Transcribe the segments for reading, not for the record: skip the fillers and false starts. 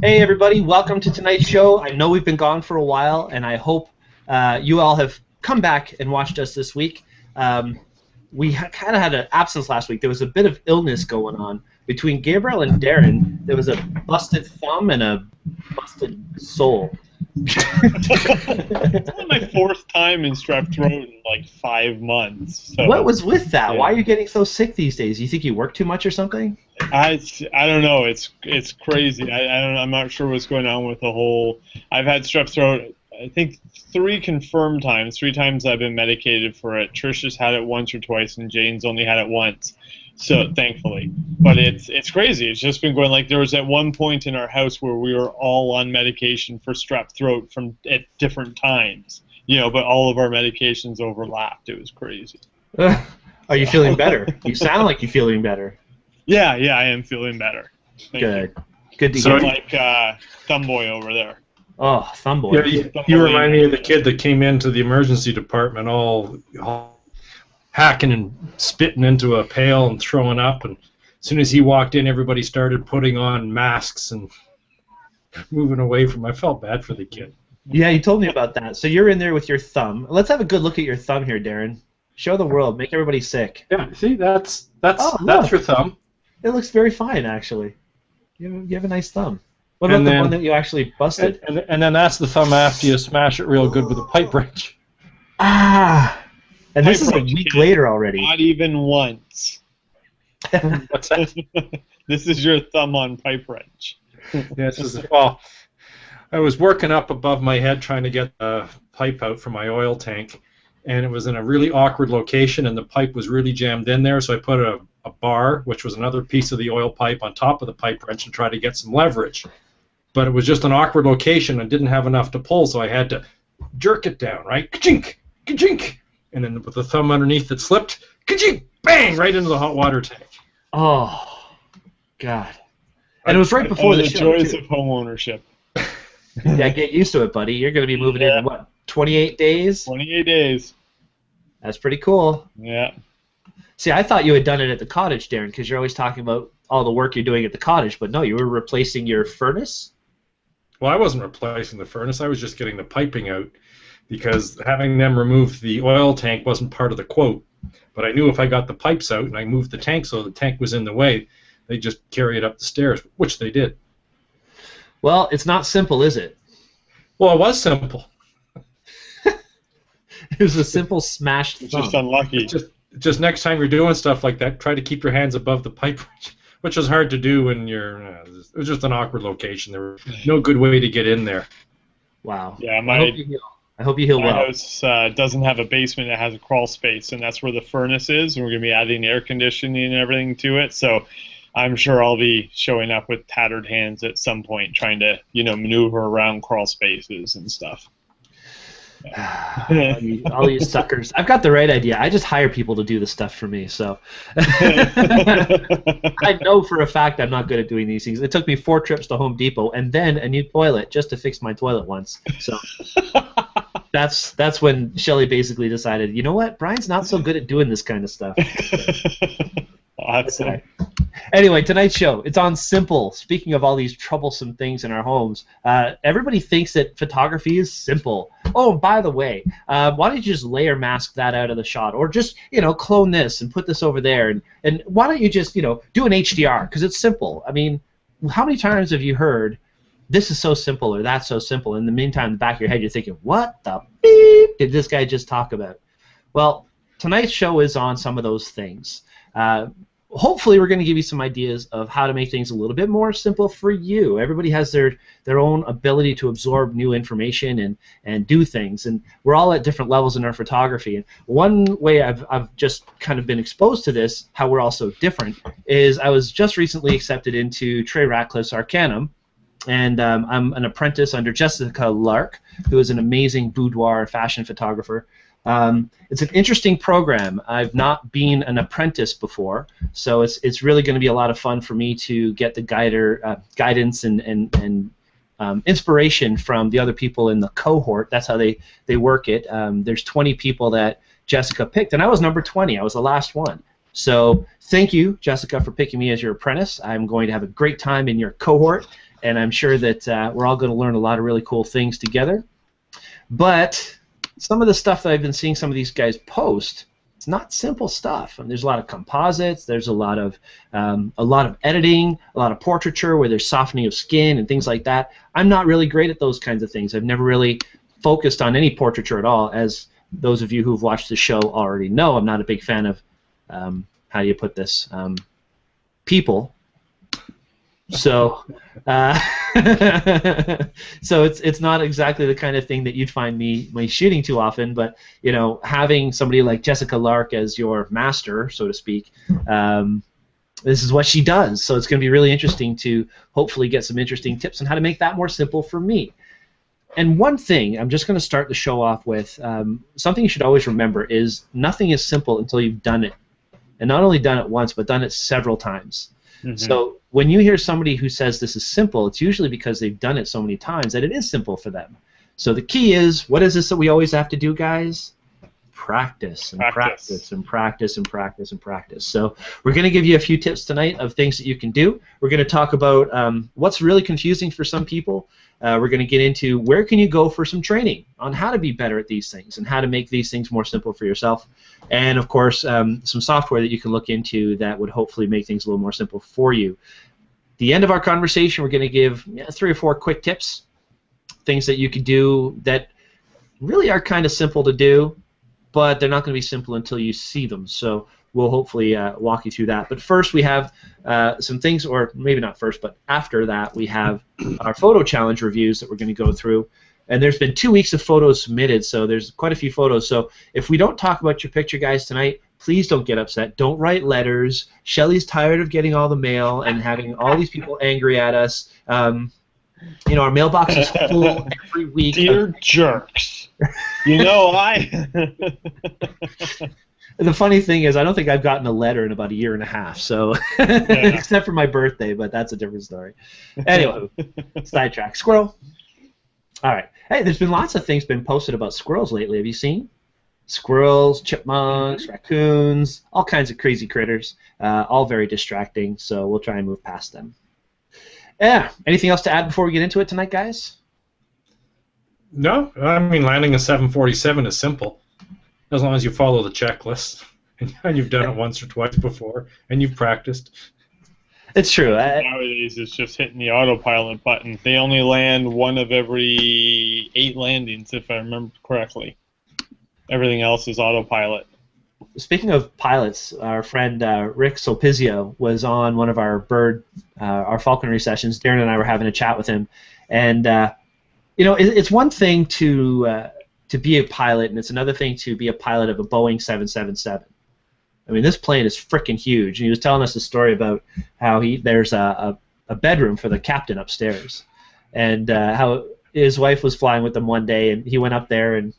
Hey everybody, welcome to tonight's show. I know we've been gone for a while, and I hope you all have come back and watched us this week. We kind of had an absence last week. There was a bit of illness going on. Between Gabriel and Darren, there was a busted thumb and a busted soul. It's only my fourth time in strep throat in like 5 months. So. What was with that? Yeah. Why are you getting so sick these days? You think you work too much or something? I don't know. It's crazy. I'm not sure what's going on with the whole. I've had strep throat. I think 3 confirmed times. 3 times I've been medicated for it. Trish has had it once or twice, and Jane's only had it once. So thankfully, but it's crazy. It's just been going like there was at one point in our house where we were all on medication for strep throat at different times. But all of our medications overlapped. It was crazy. Are you feeling better? You sound like you're feeling better. Yeah, I am feeling better. Good to hear. So like Thumb Boy over there. Oh, Thumb Boy. Yeah, you remind me of the kid that came into the emergency department all hacking and spitting into a pail and throwing up, and as soon as he walked in, everybody started putting on masks and moving away from him. I felt bad for the kid. Yeah, you told me about that. So you're in there with your thumb. Let's have a good look at your thumb here, Darren. Show the world. Make everybody sick. Yeah, see, that's your thumb. It looks very fine, actually. You have a nice thumb. What about the one that you actually busted? And then that's the thumb after you smash it real good with a pipe wrench. Ah! And this is a week later already. Not even once. What's that? This is your thumb on pipe wrench. Yes. Well, I was working up above my head trying to get the pipe out from my oil tank, and it was in a really awkward location, and the pipe was really jammed in there, so I put a bar, which was another piece of the oil pipe, on top of the pipe wrench and try to get some leverage. But it was just an awkward location and didn't have enough to pull, so I had to jerk it down, right? Ka-chink! Ka-chink! And then with the thumb underneath it slipped, ka-chink! Bang! Right into the hot water tank. Oh, God. And it was right before the show, joys of home ownership. Yeah, get used to it, buddy. You're going to be moving in, what, 28 days? 28 days. That's pretty cool. Yeah. See, I thought you had done it at the cottage, Darren, because you're always talking about all the work you're doing at the cottage, but no, you were replacing your furnace? Well, I wasn't replacing the furnace. I was just getting the piping out, because having them remove the oil tank wasn't part of the quote. But I knew if I got the pipes out and I moved the tank so the tank was in the way, they'd just carry it up the stairs, which they did. Well, it's not simple, is it? Well, it was simple. It was a simple smashed thumb. Just unlucky. Just next time you're doing stuff like that, try to keep your hands above the pipe, which is hard to do when you're. It was just an awkward location. There was no good way to get in there. Wow. Yeah, I hope you heal well. My house doesn't have a basement. It has a crawl space, and that's where the furnace is. And we're going to be adding air conditioning and everything to it. So I'm sure I'll be showing up with tattered hands at some point, trying to maneuver around crawl spaces and stuff. All you suckers. I've got the right idea. I just hire people to do the stuff for me, so I know for a fact I'm not good at doing these things. It took me 4 trips to Home Depot and then a new toilet just to fix my toilet once. So that's when Shelley basically decided, you know what, Brian's not so good at doing this kind of stuff. Awesome. Anyway, tonight's show, it's on simple. Speaking of all these troublesome things in our homes, everybody thinks that photography is simple. Oh, by the way, why don't you just layer mask that out of the shot, or just clone this and put this over there, and why don't you just do an HDR, because it's simple. I mean, how many times have you heard this is so simple or that's so simple? In the meantime, in the back of your head, you're thinking, what the beep did this guy just talk about? Well, tonight's show is on some of those things. Hopefully we're going to give you some ideas of how to make things a little bit more simple for you. Everybody has their own ability to absorb new information and do things, and we're all at different levels in our photography. And one way I've just kind of been exposed to this, how we're all so different, is I was just recently accepted into Trey Ratcliffe's Arcanum, and I'm an apprentice under Jessica Lark, who is an amazing boudoir fashion photographer. It's an interesting program. I've not been an apprentice before, so it's really going to be a lot of fun for me to get the guidance and inspiration from the other people in the cohort. That's how they work it. There's 20 people that Jessica picked, and I was number 20. I was the last one. So thank you, Jessica, for picking me as your apprentice. I'm going to have a great time in your cohort, and I'm sure that we're all going to learn a lot of really cool things together. But some of the stuff that I've been seeing some of these guys post, it's not simple stuff. And there's a lot of composites. There's a lot of editing, a lot of portraiture where there's softening of skin and things like that. I'm not really great at those kinds of things. I've never really focused on any portraiture at all. As those of you who've watched the show already know, I'm not a big fan of how do you put this? People. So, so it's not exactly the kind of thing that you'd find me shooting too often. But having somebody like Jessica Lark as your master, so to speak, this is what she does. So it's going to be really interesting to hopefully get some interesting tips on how to make that more simple for me. And one thing I'm just going to start the show off with, something you should always remember is nothing is simple until you've done it, and not only done it once, but done it several times. Mm-hmm. So when you hear somebody who says this is simple, it's usually because they've done it so many times that it is simple for them. So the key is, what is this that we always have to do, guys? Practice and practice and practice and practice and practice. So we're going to give you a few tips tonight of things that you can do. We're going to talk about what's really confusing for some people. We're going to get into where can you go for some training on how to be better at these things and how to make these things more simple for yourself. And, of course, some software that you can look into that would hopefully make things a little more simple for you. At the end of our conversation, we're going to give 3 or 4 quick tips, things that you could do that really are kind of simple to do, but they're not going to be simple until you see them. So we'll hopefully walk you through that. But first we have some things, or maybe not first, but after that we have our photo challenge reviews that we're going to go through. And there's been 2 weeks of photos submitted, so there's quite a few photos. So if we don't talk about your picture, guys, tonight, please don't get upset. Don't write letters. Shelly's tired of getting all the mail and having all these people angry at us. Our mailbox is full every week. Dear jerks. The funny thing is, I don't think I've gotten a letter in about a year and a half, so except for my birthday, but that's a different story. Anyway, sidetrack. Squirrel. All right. Hey, there's been lots of things been posted about squirrels lately. Have you seen? Squirrels, chipmunks, raccoons, all kinds of crazy critters, all very distracting, so we'll try and move past them. Yeah. Anything else to add before we get into it tonight, guys? No. I mean, landing a 747 is simple, as long as you follow the checklist, and you've done it once or twice before, and you've practiced. It's true. Nowadays, it's just hitting the autopilot button. They only land one of every 8 landings, if I remember correctly. Everything else is autopilot. Speaking of pilots, our friend Rick Solpizio was on one of our our falconry sessions. Darren and I were having a chat with him, and it's one thing to be a pilot, and it's another thing to be a pilot of a Boeing 777. I mean, this plane is freaking huge. And he was telling us a story about how there's a bedroom for the captain upstairs, and how his wife was flying with them one day, and he went up there, and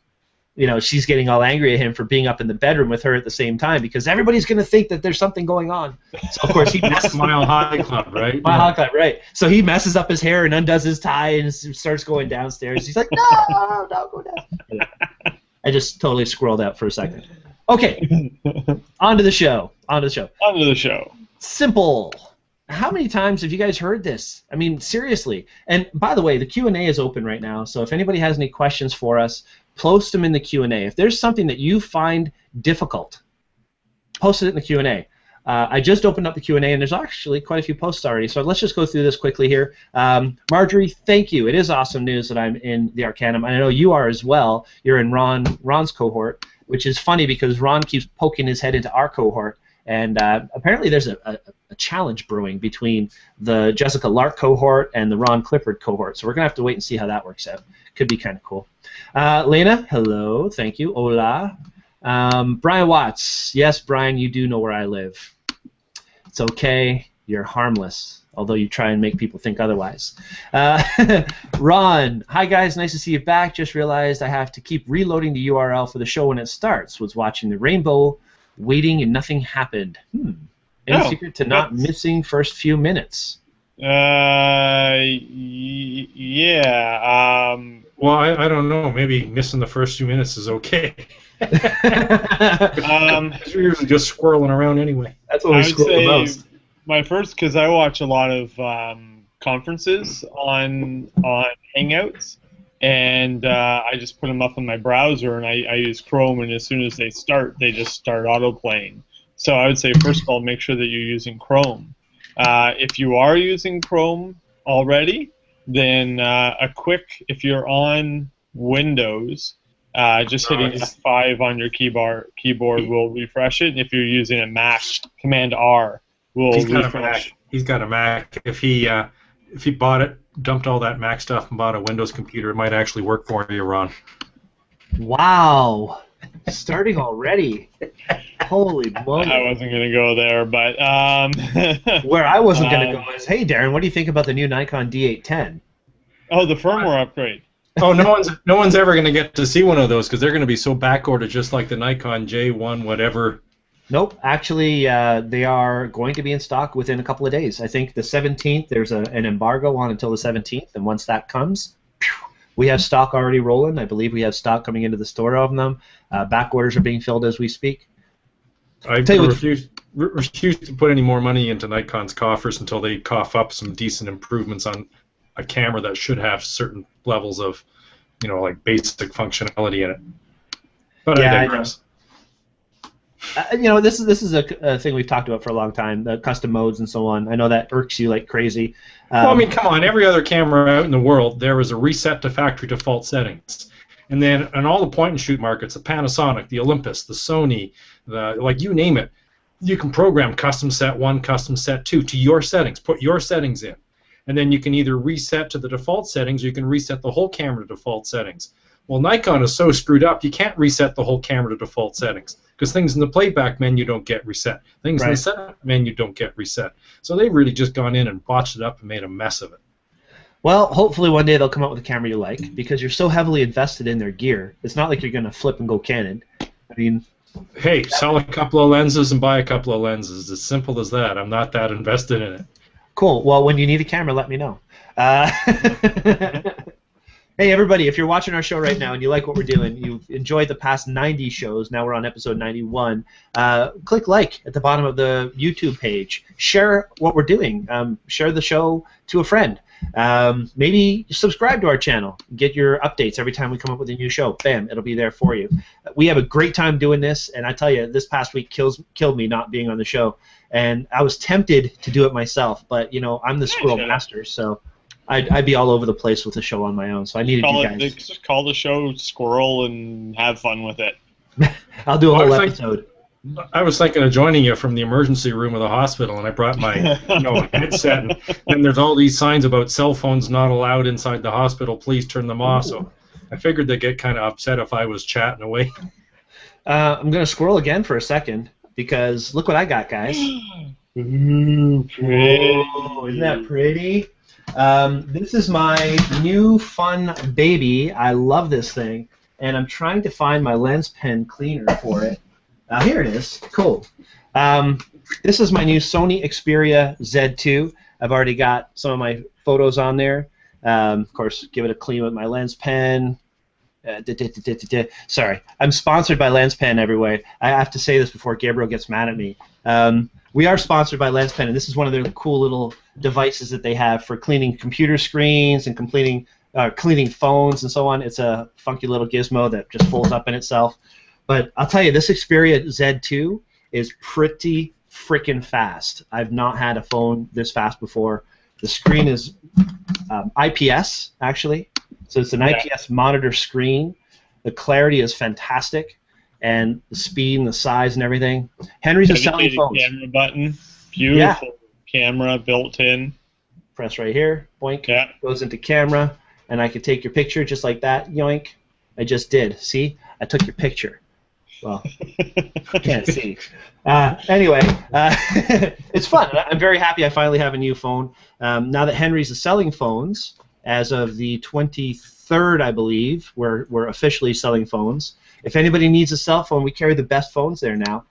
she's getting all angry at him for being up in the bedroom with her at the same time because everybody's going to think that there's something going on. So of course he messes Mile High Club, right? Mile High Club, right? So he messes up his hair and undoes his tie and starts going downstairs. He's like, no, don't go down. I just totally squirreled out for a second. Okay, on to the show. Simple. How many times have you guys heard this? I mean, seriously. And by the way, the Q&A is open right now, so if anybody has any questions for us, post them in the Q&A. If there's something that you find difficult, post it in the Q&A. I just opened up the Q&A, and there's actually quite a few posts already, so let's just go through this quickly here. Marjorie, thank you. It is awesome news that I'm in the Arcanum. I know you are as well. You're in Ron's cohort, which is funny because Ron keeps poking his head into our cohort, and apparently there's a challenge brewing between the Jessica Lark cohort and the Ron Clifford cohort, so we're going to have to wait and see how that works out. Could be kind of cool. Lena, hello, thank you. Hola. Brian Watts, yes, Brian, you do know where I live. It's okay, you're harmless, although you try and make people think otherwise. Ron, hi guys, nice to see you back. Just realized I have to keep reloading the URL for the show when it starts. Was watching the rainbow, waiting, and nothing happened. Any secret to not missing first few minutes? Yeah. Well, I don't know. Maybe missing the first few minutes is okay. We're usually just squirreling around anyway. That's what we squirrel the most. My first, because I watch a lot of conferences on Hangouts, and I just put them up in my browser, and I use Chrome, and as soon as they start, they just start auto-playing. So I would say, first of all, make sure that you're using Chrome. If you are using Chrome already, then if you're on Windows, just hitting F5 on your keyboard will refresh it. And if you're using a Mac, Command R will refresh. He's got a Mac. If he bought it, dumped all that Mac stuff, and bought a Windows computer, it might actually work for you, Ron. Wow. Starting already. Holy moly. I wasn't going to go there, but... Where I wasn't going to go is, hey, Darren, what do you think about the new Nikon D810? Oh, the firmware upgrade. Oh, no one's ever going to get to see one of those because they're going to be so backordered, just like the Nikon J1 whatever. Nope. Actually, they are going to be in stock within a couple of days. I think the 17th, there's an embargo on until the 17th, and once that comes, we have stock already rolling. I believe we have stock coming into the store of them. Back orders are being filled as we speak. I refuse to put any more money into Nikon's coffers until they cough up some decent improvements on a camera that should have certain levels of, like basic functionality in it. But yeah, I digress. This is a thing we've talked about for a long time, the custom modes and so on. I know that irks you like crazy. Well, I mean, come on. Every other camera out in the world, there was a reset to factory default settings. And then in all the point-and-shoot markets, the Panasonic, the Olympus, the Sony, like you name it, you can program custom set 1, custom set 2 to your settings. Put your settings in. And then you can either reset to the default settings or you can reset the whole camera to default settings. Well, Nikon is so screwed up, you can't reset the whole camera to default settings because things in the playback menu don't get reset. Things in the setup menu don't get reset. So they've really just gone in and botched it up and made a mess of it. Well, hopefully one day they'll come out with a camera you like because you're so heavily invested in their gear. It's not like you're going to flip and go Canon. I mean... Hey, sell a couple of lenses and buy a couple of lenses. As simple as that. I'm not that invested in it. Cool. Well, when you need a camera, let me know. Hey, everybody, if you're watching our show right now and you like what we're doing, you've enjoyed the past 90 shows, now we're on episode 91, click like at the bottom of the YouTube page. Share what we're doing. Share the show to a friend. Maybe subscribe to our channel. Get your updates every time we come up with a new show. Bam, it'll be there for you. We have a great time doing this, and I tell you, this past week killed me not being on the show. And I was tempted to do it myself, but, I'm the squirrel master, so... I'd be all over the place with the show on my own, so I needed you guys. Just call the show Squirrel and have fun with it. I'll do a whole episode. I was thinking of joining you from the emergency room of the hospital, and I brought my headset, and then there's all these signs about cell phones not allowed inside the hospital. Please turn them off. So I figured they'd get kind of upset if I was chatting away. I'm going to squirrel again for a second, because look what I got, guys. Ooh, pretty. Oh, isn't that pretty? This is my new fun baby. I love this thing, and I'm trying to find my lens pen cleaner for it. Here it is. Cool. This is my new Sony Xperia Z2. I've already got some of my photos on there. Of course, give it a clean with my lens pen. Sorry, I'm sponsored by Lens Pen everywhere. I have to say this before Gabriel gets mad at me. We are sponsored by Lens Pen, and this is one of their cool little devices that they have for cleaning computer screens and cleaning phones and so on. It's a funky little gizmo that just folds up in itself. But I'll tell you, this Xperia Z2 is pretty freaking fast. I've not had a phone this fast before. The screen is IPS, actually. So it's an IPS monitor screen. The clarity is fantastic, and the speed and the size and everything. Henry's a selling phones. Camera button, beautiful camera built in. Press right here, boink, yeah. Goes into camera, and I could take your picture just like that, yoink. I just did. See, I took your picture. Well, you can't see. Anyway, it's fun. I'm very happy I finally have a new phone. Now that Henry's selling phones, as of the 23rd, I believe, we're officially selling phones. If anybody needs a cell phone, we carry the best phones there now.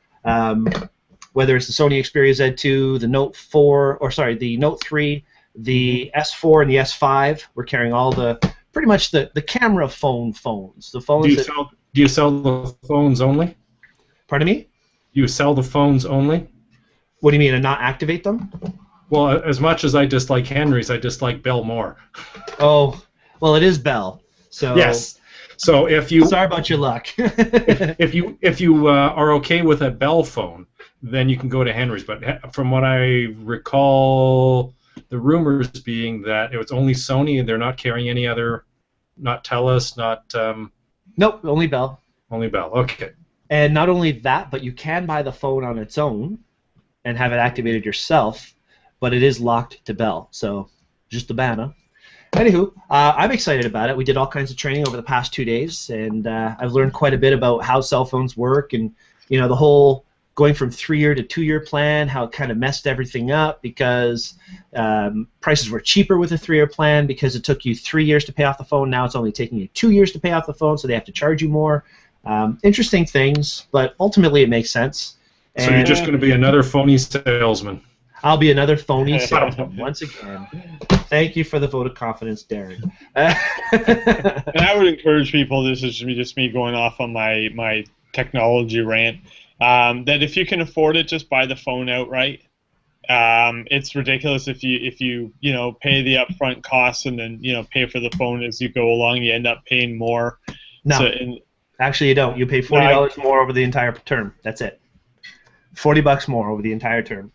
Whether it's the Sony Xperia Z2, the Note 4, or sorry, the Note 3, the S4, and the S5, we're carrying all pretty much the camera phones. The phones Do you sell the phones only? Pardon me? You sell the phones only? What do you mean, and not activate them? Well, as much as I dislike Henry's, I dislike Bell more. Oh, well, it is Bell. So Yes. So if you sorry about your luck. if you are okay with a Bell phone, then you can go to Henry's. But from what I recall, the rumors being that it was only Sony and they're not carrying any other, not Telus, not Nope, only Bell. only Bell. Okay. And not only that, but you can buy the phone on its own and have it activated yourself, but it is locked to Bell. So just the banner. Anywho, I'm excited about it. We did all kinds of training over the past 2 days, and I've learned quite a bit about how cell phones work, and the whole going from 3-year to 2-year plan, how it kind of messed everything up because prices were cheaper with a 3-year plan because it took you 3 years to pay off the phone. Now it's only taking you 2 years to pay off the phone, so they have to charge you more. Interesting things, but ultimately it makes sense. So you're just going to be another phony salesman. I'll be another phony salesman once again. Thank you for the vote of confidence, Darren. And I would encourage people, this is just me going off on my technology rant, that if you can afford it, just buy the phone outright. It's ridiculous if you pay the upfront costs and then pay for the phone as you go along. You end up paying more. No, actually you don't. You pay $40 more over the entire term. That's it. $40 more over the entire term.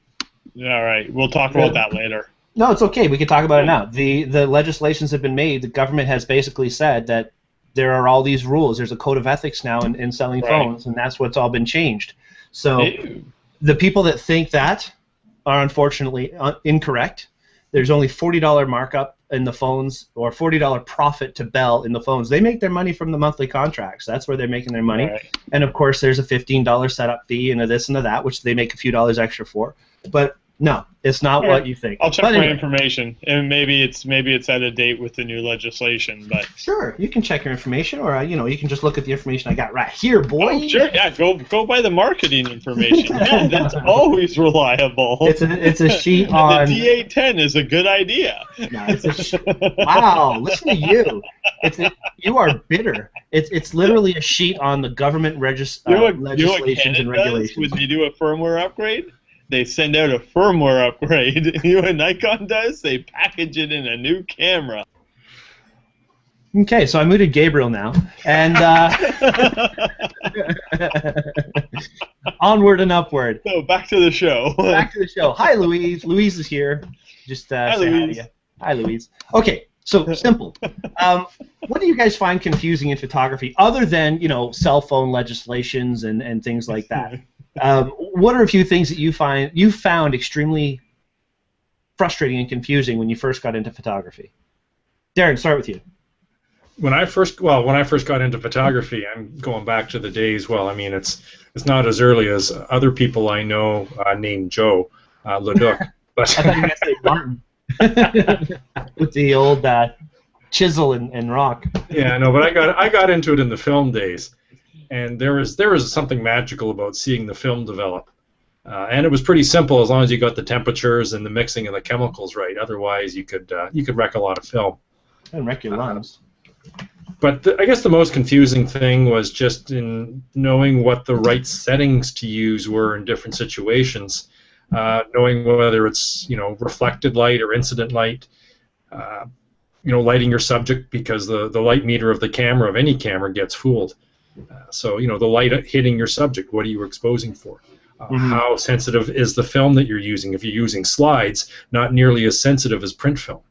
All right, we'll talk about that later. No, it's okay. We can talk about it now. The legislations have been made. The government has basically said that there are all these rules. There's a code of ethics now in selling phones, and that's what's all been changed. So the people that think that are unfortunately incorrect. There's only $40 markup in the phones, or $40 profit to Bell in the phones. They make their money from the monthly contracts. That's where they're making their money. Right. And of course, there's a $15 setup fee and a this and a that, which they make a few dollars extra for. But no, it's not what you think. I'll check my information, and maybe it's out of date with the new legislation. But sure, you can check your information, or you can just look at the information I got right here, boy. Oh, sure, yeah, go by the marketing information. Yeah, that's always reliable. It's a sheet on. The D810 is a good idea. No, wow, listen to you. You are bitter. It's literally a sheet on the government legislations and regulations. When they do a firmware upgrade, they send out a firmware upgrade. You know what Nikon does? They package it in a new camera. Okay, so I muted Gabriel now, and onward and upward. So back to the show. Back to the show. Hi, Louise. Louise is here. Just hi, say Louise. Hi to you. Hi, Louise. Okay, so simple. What do you guys find confusing in photography, other than cell phone legislations and things like that? What are a few things that you found extremely frustrating and confusing when you first got into photography? Darren, start with you. When I first got into photography, I'm going back to the days. Well, I mean, it's not as early as other people I know named Joe Leduc. But I thought you were going to say Martin with the old chisel and rock. Yeah, no, but I got into it in the film days. And there was something magical about seeing the film develop, and it was pretty simple as long as you got the temperatures and the mixing of the chemicals right. Otherwise, you could wreck a lot of film. And wreck your lungs. But I guess the most confusing thing was just in knowing what the right settings to use were in different situations, knowing whether it's reflected light or incident light, lighting your subject because the light meter of the camera of any camera gets fooled. So, the light hitting your subject, what are you exposing for? How sensitive is the film that you're using? If you're using slides, not nearly as sensitive as print film.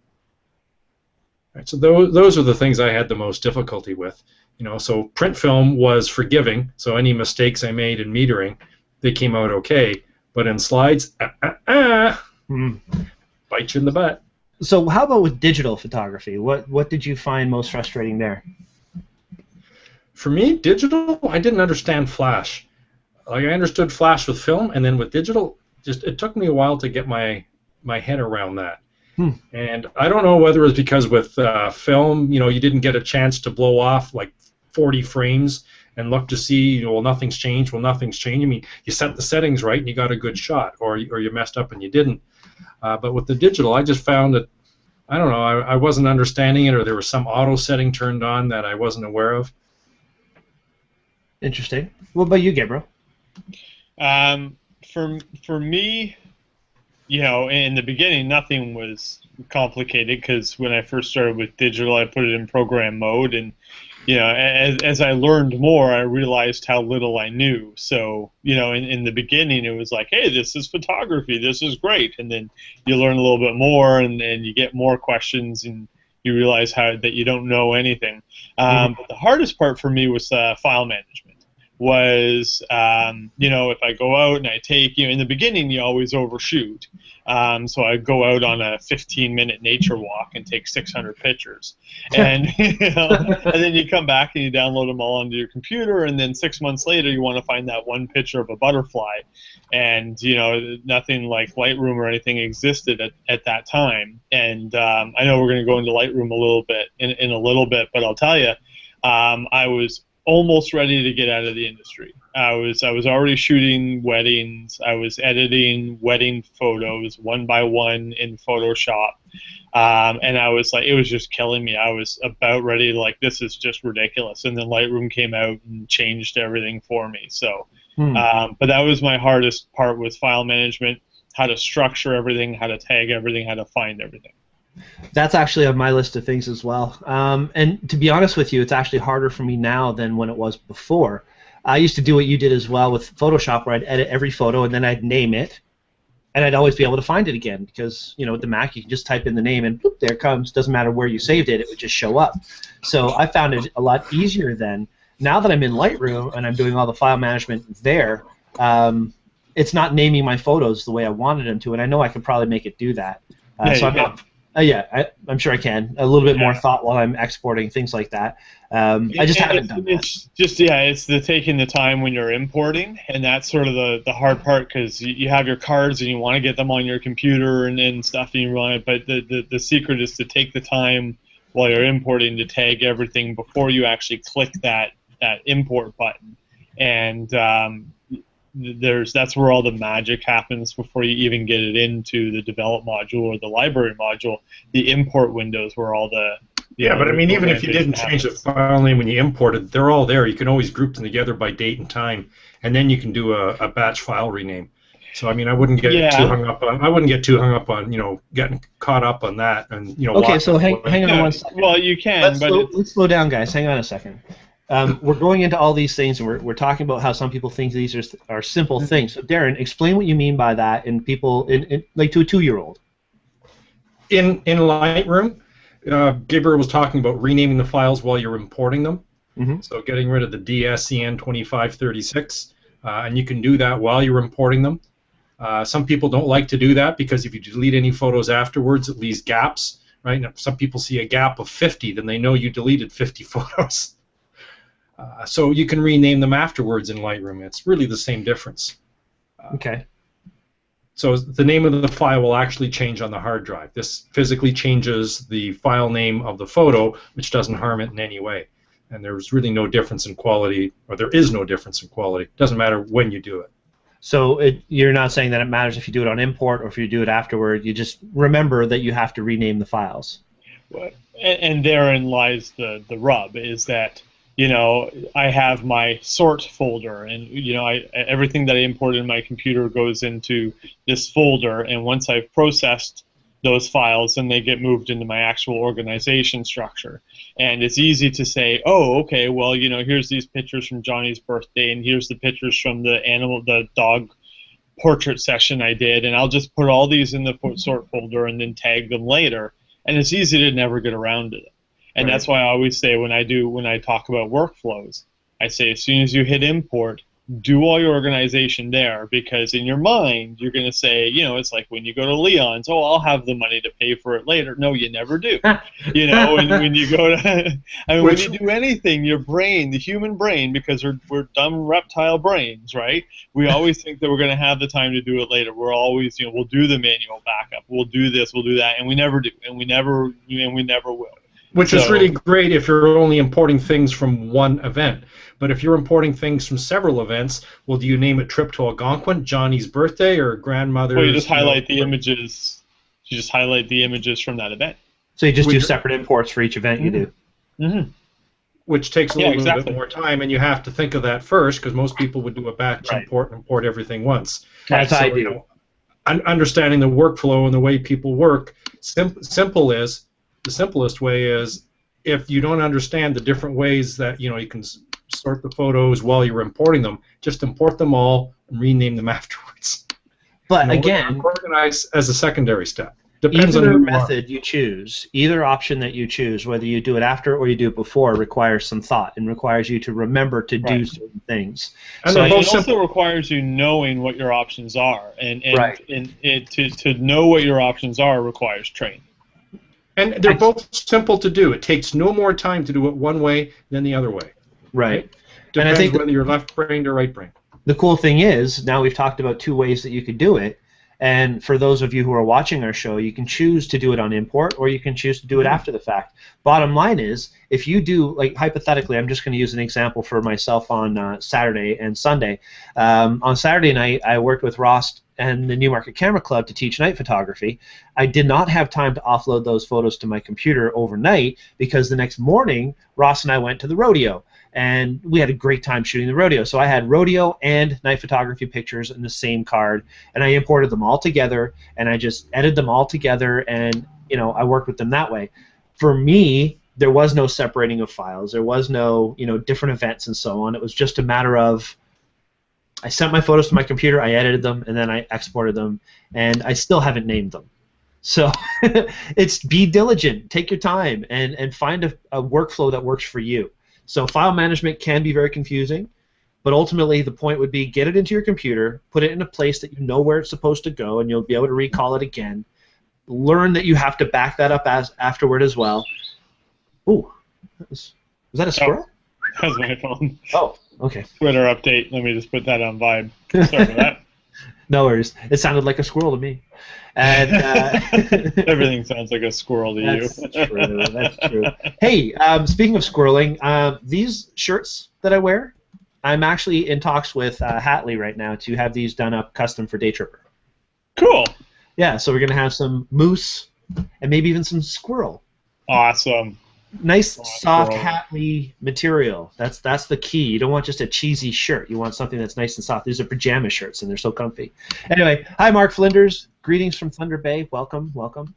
Right, so those are the things I had the most difficulty with. So print film was forgiving, so any mistakes I made in metering, they came out okay. But in slides, bite you in the butt. So how about with digital photography? What did you find most frustrating there? For me, digital, I didn't understand flash. Like I understood flash with film, and then with digital, it took me a while to get my head around that. And I don't know whether it's because with film, you didn't get a chance to blow off like 40 frames and look to see, well, nothing's changed. Well, nothing's changed. I mean, you set the settings right and you got a good shot, or you messed up and you didn't. But with the digital, I just found that, I don't know, I wasn't understanding it, or there was some auto setting turned on that I wasn't aware of. Interesting. What about you, Gabriel? For me, you know, in the beginning, nothing was complicated because when I first started with digital, I put it in program mode, and you know, as I learned more, I realized how little I knew. So, you know, in the beginning, it was like, hey, this is photography, this is great, and then you learn a little bit more, and you get more questions, and you realize how that you don't know anything. But the hardest part for me was file management. Was you know, if I go out and I take, you know, in the beginning you always overshoot, so I go out on a 15-minute nature walk and take 600 pictures, and you know, and then you come back and you download them all onto your computer, and then 6 months later you want to find that one picture of a butterfly, and you know, nothing like Lightroom or anything existed at that time. And I know we're going to go into Lightroom a little bit in a little bit, but I'll tell you, I was almost ready to get out of the industry. I was already shooting weddings. I was editing wedding photos one by one in Photoshop, and I was like, it was just killing me. I was about ready to, like, this is just ridiculous. And then Lightroom came out and changed everything for me. So, but that was my hardest part, with file management, how to structure everything, how to tag everything, how to find everything. That's actually on my list of things as well. And to be honest with you, it's actually harder for me now than when it was before. I used to do what you did as well with Photoshop, where I'd edit every photo and then I'd name it, and I'd always be able to find it again because, you know, with the Mac you can just type in the name and boop, there it comes. Doesn't matter where you saved it, it would just show up. So I found it a lot easier then. Now that I'm in Lightroom and I'm doing all the file management there, it's not naming my photos the way I wanted them to, and I know I could probably make it do that. So I'm not. I'm sure I can. A little bit more thought while I'm exporting, things like that. I just haven't done that. It's just, it's the taking the time when you're importing, and that's sort of the hard part, because you have your cards and you want to get them on your computer and stuff, and you want. But the secret is to take the time while you're importing to tag everything before you actually click that import button, and that's where all the magic happens before you even get it into the develop module or the library module. The import windows where all the but I mean, even if you didn't change the file name when you imported, they're all there. You can always group them together by date and time, and then you can do a batch file rename. So I mean, I wouldn't get too hung up on. I wouldn't get too hung up on, you know, getting caught up on that, and you know. Okay, so hang on one second. Well, you can, let's slow down, guys. Hang on a second. We're going into all these things, and we're talking about how some people think these are simple things. So, Darren, explain what you mean by that, in people, like to a 2-year-old. In Lightroom, Gabriel was talking about renaming the files while you're importing them. So getting rid of the DSCN2536, and you can do that while you're importing them. Some people don't like to do that because if you delete any photos afterwards, it leaves gaps, right? And if some people see a gap of 50, then they know you deleted 50 photos. So you can rename them afterwards in Lightroom. It's really the same difference. Okay. So the name of the file will actually change on the hard drive. This physically changes the file name of the photo, which doesn't harm it in any way. And there's really no difference in quality, or there is no difference in quality. It doesn't matter when you do it. So you're not saying that it matters if you do it on import or if you do it afterward. You just remember that you have to rename the files. And therein lies the rub, is that, you know, I have my sort folder, and you know, everything that I imported in my computer goes into this folder, and once I've processed those files, then they get moved into my actual organization structure. And it's easy to say, oh, okay, well, you know, here's these pictures from Johnny's birthday, and here's the pictures from the dog portrait session I did, and I'll just put all these in the sort folder and then tag them later, and it's easy to never get around to them. And that's why I always say, when I talk about workflows, I say as soon as you hit import, do all your organization there, because in your mind you're going to say, you know, it's like when you go to Leon's, oh, I'll have the money to pay for it later. No, you never do. You know, when you go to, I mean, when you do anything, your brain, the human brain, because we're dumb reptile brains, right? We always think that we're going to have the time to do it later. We're always, you know, we'll do the manual backup, we'll do this, we'll do that, and we never do, and we never will. Which is really great if you're only importing things from one event. But if you're importing things from several events, well, do you name it Trip to Algonquin, Johnny's birthday, or grandmother's? Well, you just highlight the images. You just highlight the images from that event. So you just do separate imports for each event you do. Mm-hmm. Which takes a little bit more time, and you have to think of that first, because most people would do a batch import and import everything once. That's I do. understanding the workflow and the way people work. Simple is the simplest way is if you don't understand the different ways that you can sort the photos while you're importing them, just import them all and rename them afterwards. But again, organize as a secondary step. Depends either on who method you choose, either option that you choose, whether you do it after or you do it before, requires some thought and requires you to remember to do certain things. And so it also requires you knowing what your options are, and to know what your options are requires training. And they're both simple to do. It takes no more time to do it one way than the other way. Right. Depends and I think whether you're left-brained or right-brained. The cool thing is, now we've talked about 2 ways that you could do it. And for those of you who are watching our show, you can choose to do it on import or you can choose to do it after the fact. Bottom line is, if you do, like hypothetically, I'm just going to use an example for myself on Saturday and Sunday. On Saturday night, I worked with Ross and the Newmarket Camera Club to teach night photography. I did not have time to offload those photos to my computer overnight because the next morning, Ross and I went to the rodeo. And we had a great time shooting the rodeo. So I had rodeo and night photography pictures in the same card, and I imported them all together, and I just edited them all together, and I worked with them that way. For me, there was no separating of files. There was no different events and so on. It was just a matter of I sent my photos to my computer, I edited them, and then I exported them, and I still haven't named them. So it's be diligent, take your time, and find a workflow that works for you. So file management can be very confusing, but ultimately the point would be get it into your computer, put it in a place that you know where it's supposed to go, and you'll be able to recall it again. Learn that you have to back that up afterward as well. Ooh, was that a squirrel? That was my phone. Oh, okay. Twitter update. Let me just put that on vibe. Sorry for that. No worries. It sounded like a squirrel to me. And everything sounds like a squirrel to you. That's true. That's true. Hey, speaking of squirreling, these shirts that I wear, I'm actually in talks with Hatley right now to have these done up custom for Daytripper. Cool. Yeah, so we're gonna have some moose and maybe even some squirrel. Awesome. Nice soft Hatley material. That's the key. You don't want just a cheesy shirt. You want something that's nice and soft. These are pajama shirts, and they're so comfy. Anyway, hi Mark Flinders. Greetings from Thunder Bay. Welcome, welcome.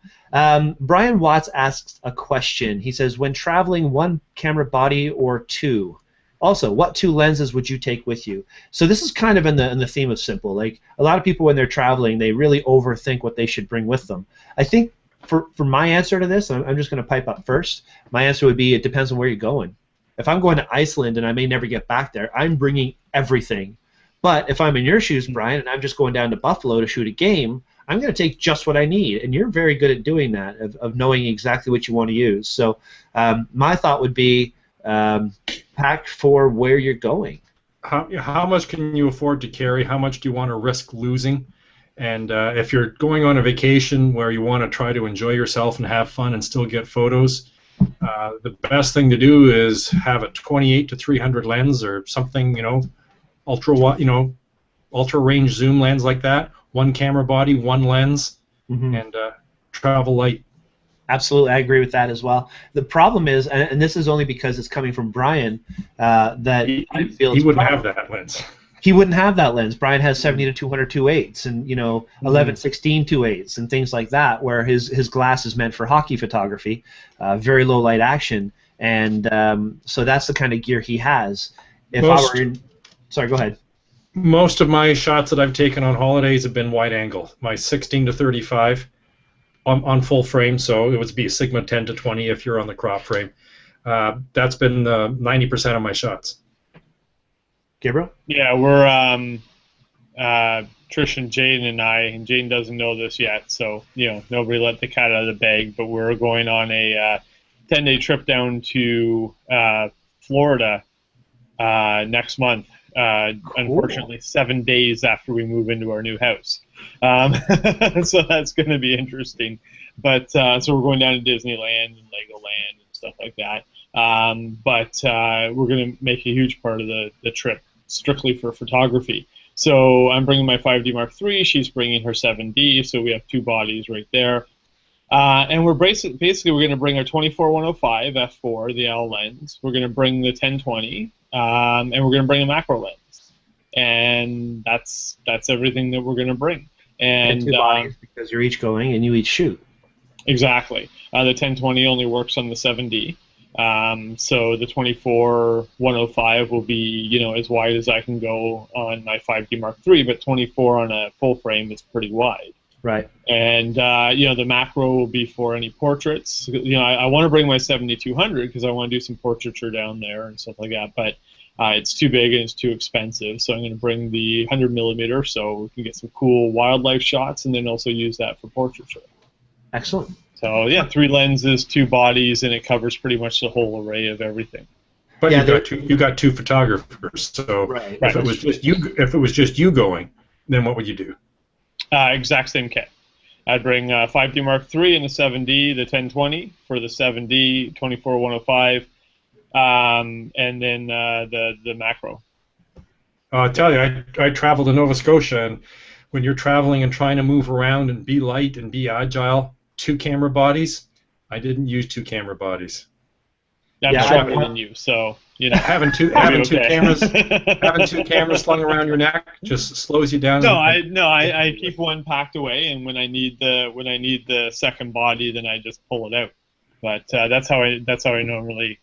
Brian Watts asks a question. He says, when traveling, 1 camera body or 2? Also, what 2 lenses would you take with you? So this is kind of in the theme of simple. Like a lot of people when they're traveling, they really overthink what they should bring with them. I think for my answer to this, I'm just going to pipe up first. My answer would be it depends on where you're going. If I'm going to Iceland and I may never get back there, I'm bringing everything. But if I'm in your shoes, Brian, and I'm just going down to Buffalo to shoot a game, I'm going to take just what I need. And you're very good at doing that, of knowing exactly what you want to use. So my thought would be pack for where you're going. How much can you afford to carry? How much do you want to risk losing? And if you're going on a vacation where you want to try to enjoy yourself and have fun and still get photos, the best thing to do is have a 28 to 300 lens or something, ultra range zoom lens like that. 1 camera body, 1 lens, and travel light. Absolutely, I agree with that as well. The problem is, and this is only because it's coming from Brian, that I feel he wouldn't have that lens. He wouldn't have that lens. Brian has 70 to 200 2.8s and 11-16 2.8s and things like that, where his glass is meant for hockey photography, very low light action, and so that's the kind of gear he has. Sorry, go ahead. Most of my shots that I've taken on holidays have been wide angle. My 16 to 35 on full frame, so it would be a Sigma 10 to 20 if you're on the crop frame. That's been 90% of my shots. Gabriel? Yeah, we're Trish and Jane and I, and Jane doesn't know this yet, so nobody let the cat out of the bag. But we're going on a 10-day trip down to Florida next month. Cool. Unfortunately, 7 days after we move into our new house, so that's going to be interesting. But so we're going down to Disneyland and Legoland and stuff like that. But we're going to make a huge part of the trip strictly for photography. So I'm bringing my 5D Mark III. She's bringing her 7D. So we have 2 bodies right there. And we're basically we're going to bring our 24-105 f4, the L lens. We're going to bring the 1020, and we're going to bring a macro lens. And that's everything that we're going to bring. And And two bodies because you're each going and you each shoot. exactly. The 1020 only works on the 7D. So the 24-105 will be, as wide as I can go on my 5D Mark III, but 24 on a full frame is pretty wide. Right. And, the macro will be for any portraits. I want to bring my 7200 because I want to do some portraiture down there and stuff like that, but it's too big and it's too expensive. So I'm going to bring the 100mm so we can get some cool wildlife shots and then also use that for portraiture. Excellent. So yeah, 3 lenses, 2 bodies, and it covers pretty much the whole array of everything. But you got two photographers. So right. if it was just you going, then what would you do? Exact same kit. I'd bring 5D Mark III and the 7D, the 1020 for the 7D, 24-105, and then the macro. I'll tell you, I traveled to Nova Scotia, and when you're traveling and trying to move around and be light and be agile, 2 camera bodies. I didn't use 2 camera bodies. I'm stronger than you, so having two cameras slung around your neck just slows you down. No, I keep one packed away, and when I need the second body, then I just pull it out. But that's how I normally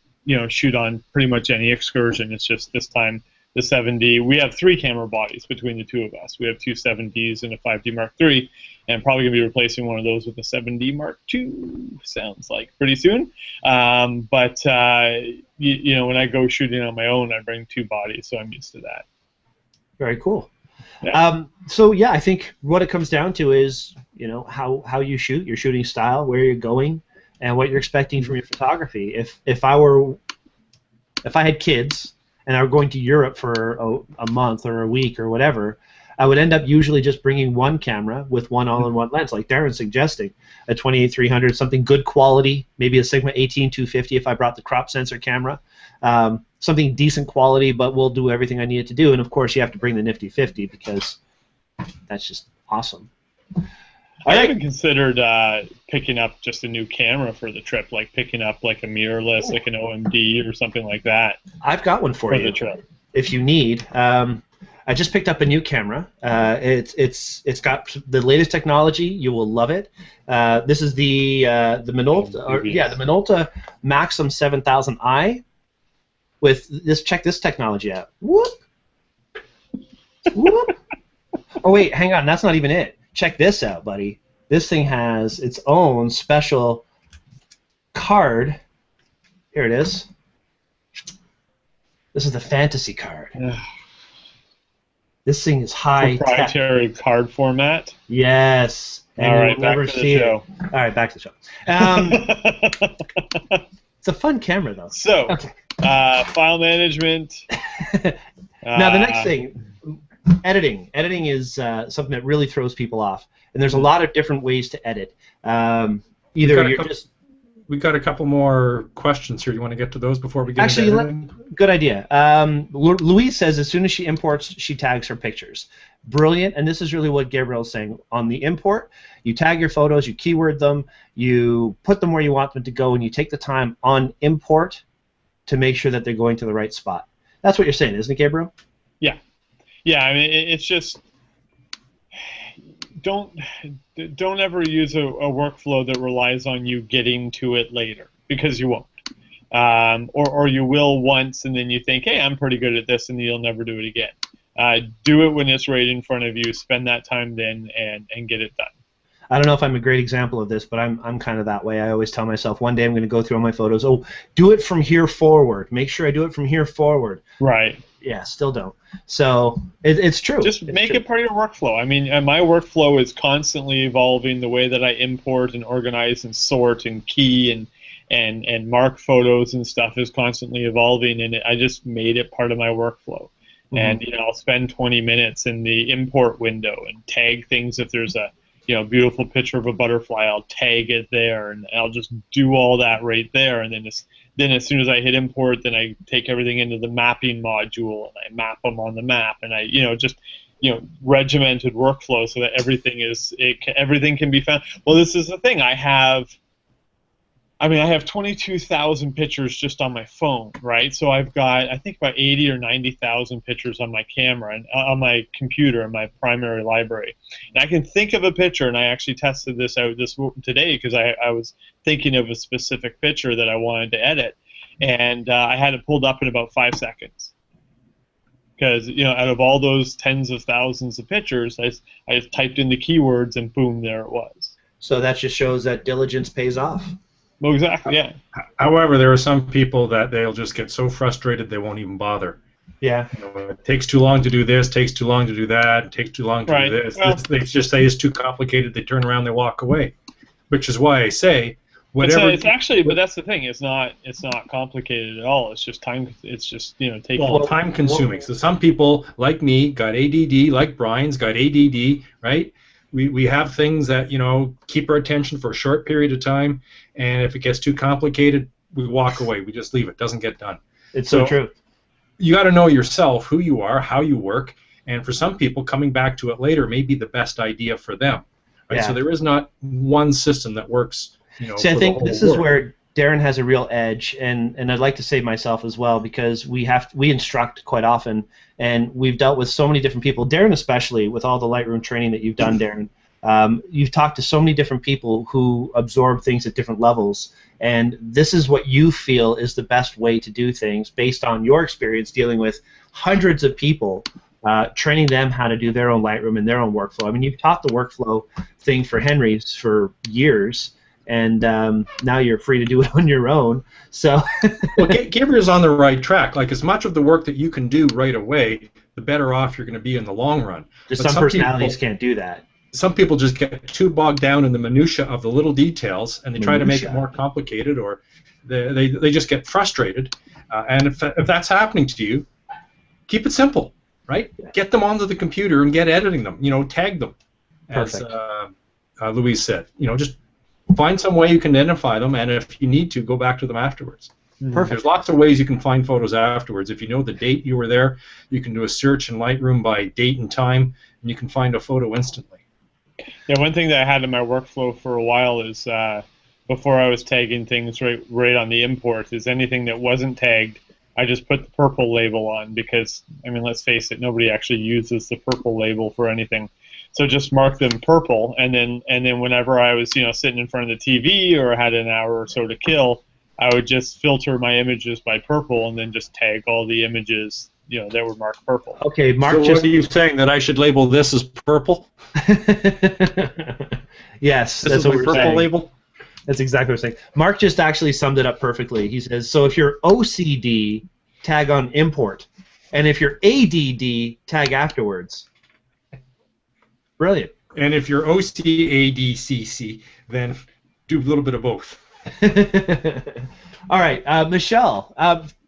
shoot on pretty much any excursion. It's just this time the 7D. We have 3 camera bodies between the 2 of us. We have 2 7Ds and a 5D Mark III, and probably gonna be replacing one of those with a 7D Mark II. Sounds like pretty soon. But when I go shooting on my own, I bring 2 bodies, so I'm used to that. Very cool. Yeah. So yeah, I think what it comes down to is how you shoot, your shooting style, where you're going, and what you're expecting from your photography. If I had kids and I were going to Europe for a month or a week or whatever, I would end up usually just bringing one camera with one all-in-one lens, like Darren's suggesting, a 28-300, something good quality, maybe a Sigma 18-250 if I brought the crop sensor camera, something decent quality, but will do everything I need it to do. And of course, you have to bring the nifty 50 because that's just awesome. I even considered picking up just a new camera for the trip, like picking up like a mirrorless, like an OMD or something like that. I've got one for you the trip. If you need. I just picked up a new camera. It's got the latest technology. You will love it. This is the Minolta, the Minolta Maxim 7000i. With this, check this technology out. Whoop, whoop. Oh wait, hang on. That's not even it. Check this out, buddy. This thing has its own special card. Here it is. This is the fantasy card. This thing is high proprietary card format. Yes. And all right, back to the show. All right, back to the show. It's a fun camera, though. So, okay. File management. Now, the next thing, editing. Editing is something that really throws people off, and there's a lot of different ways to edit. We've got a couple more questions here. You want to get to those before we get into editing? Good idea. Louise says as soon as she imports, she tags her pictures. Brilliant, and this is really what Gabriel's saying. On the import, you tag your photos, you keyword them, you put them where you want them to go, and you take the time on import to make sure that they're going to the right spot. That's what you're saying, isn't it, Gabriel? Yeah. Yeah, I mean, it's just... Don't ever use a workflow that relies on you getting to it later, because you won't. Or you will once, and then you think, hey, I'm pretty good at this, and you'll never do it again. Do it when it's right in front of you. Spend that time then and get it done. I don't know if I'm a great example of this, but I'm kind of that way. I always tell myself one day I'm going to go through all my photos. Oh, do it from here forward. Make sure I do it from here forward. Right. Yeah, still don't. So it's true. Just make it part of your workflow. I mean, my workflow is constantly evolving. The way that I import and organize and sort and key and mark photos and stuff is constantly evolving, and I just made it part of my workflow. Mm-hmm. And I'll spend 20 minutes in the import window and tag things. If there's a beautiful picture of a butterfly, I'll tag it there, and I'll just do all that right there. And then as soon as I hit import, then I take everything into the mapping module and I map them on the map, and I regimented workflow so that everything can be found. Well, this is the thing. I have I mean, I have 22,000 pictures just on my phone, right? So I've got, I think, about 80 or 90,000 pictures on my camera and on my computer in my primary library. And I can think of a picture, and I actually tested this out today because I was thinking of a specific picture that I wanted to edit, and I had it pulled up in about 5 seconds. Because, out of all those tens of thousands of pictures, I just typed in the keywords, and boom, there it was. So that just shows that diligence pays off. Well, exactly, yeah. However, there are some people that they'll just get so frustrated they won't even bother. Yeah. It takes too long to do this, takes too long to do that, it takes too long to do this. Well, They just say it's too complicated, they turn around, they walk away. Which is why I say, whatever... It's actually, but that's the thing, it's not complicated at all. It's just time, it's just, taking... Well, time consuming. So some people, like me, got ADD, like Brian's got ADD, right? We have things that, keep our attention for a short period of time, and if it gets too complicated, we walk away. We just leave it. It doesn't get done. It's so true. You got to know yourself, who you are, how you work, and for some people, coming back to it later may be the best idea for them. Right? Yeah. So there is not one system that works, See, I think this is where Darren has a real edge, and I'd like to say myself as well, because we instruct quite often, and we've dealt with so many different people, Darren especially, with all the Lightroom training that you've done, Darren. You've talked to so many different people who absorb things at different levels, and this is what you feel is the best way to do things based on your experience dealing with hundreds of people, training them how to do their own Lightroom and their own workflow. I mean, you've taught the workflow thing for Henry's for years, and now you're free to do it on your own. So, well, Gabriel's on the right track. Like, as much of the work that you can do right away, the better off you're going to be in the long run. Just some personalities can't do that. Some people just get too bogged down in the minutia of the little details, and they try to make it more complicated, or they just get frustrated. And if that's happening to you, keep it simple, right? Yeah. Get them onto the computer and get editing them. Tag them, as Louise said. Just find some way you can identify them, and if you need to, go back to them afterwards. Perfect. There's lots of ways you can find photos afterwards. If you know the date you were there, you can do a search in Lightroom by date and time, and you can find a photo instantly. Yeah, one thing that I had in my workflow for a while is before I was tagging things right on the import, is anything that wasn't tagged, I just put the purple label on because, I mean, let's face it, nobody actually uses the purple label for anything. So just mark them purple, and then whenever I was sitting in front of the TV or had an hour or so to kill, I would just filter my images by purple and then just tag all the images that were marked purple. Okay, Mark. So what are you saying, that I should label this as purple? Yes, that's what we're purple saying. Label. That's exactly what we're saying. Mark just actually summed it up perfectly. He says, so if you're OCD, tag on import, and if you're ADD, tag afterwards. Brilliant. And if you're OCADCC, then do a little bit of both. All right, Michelle.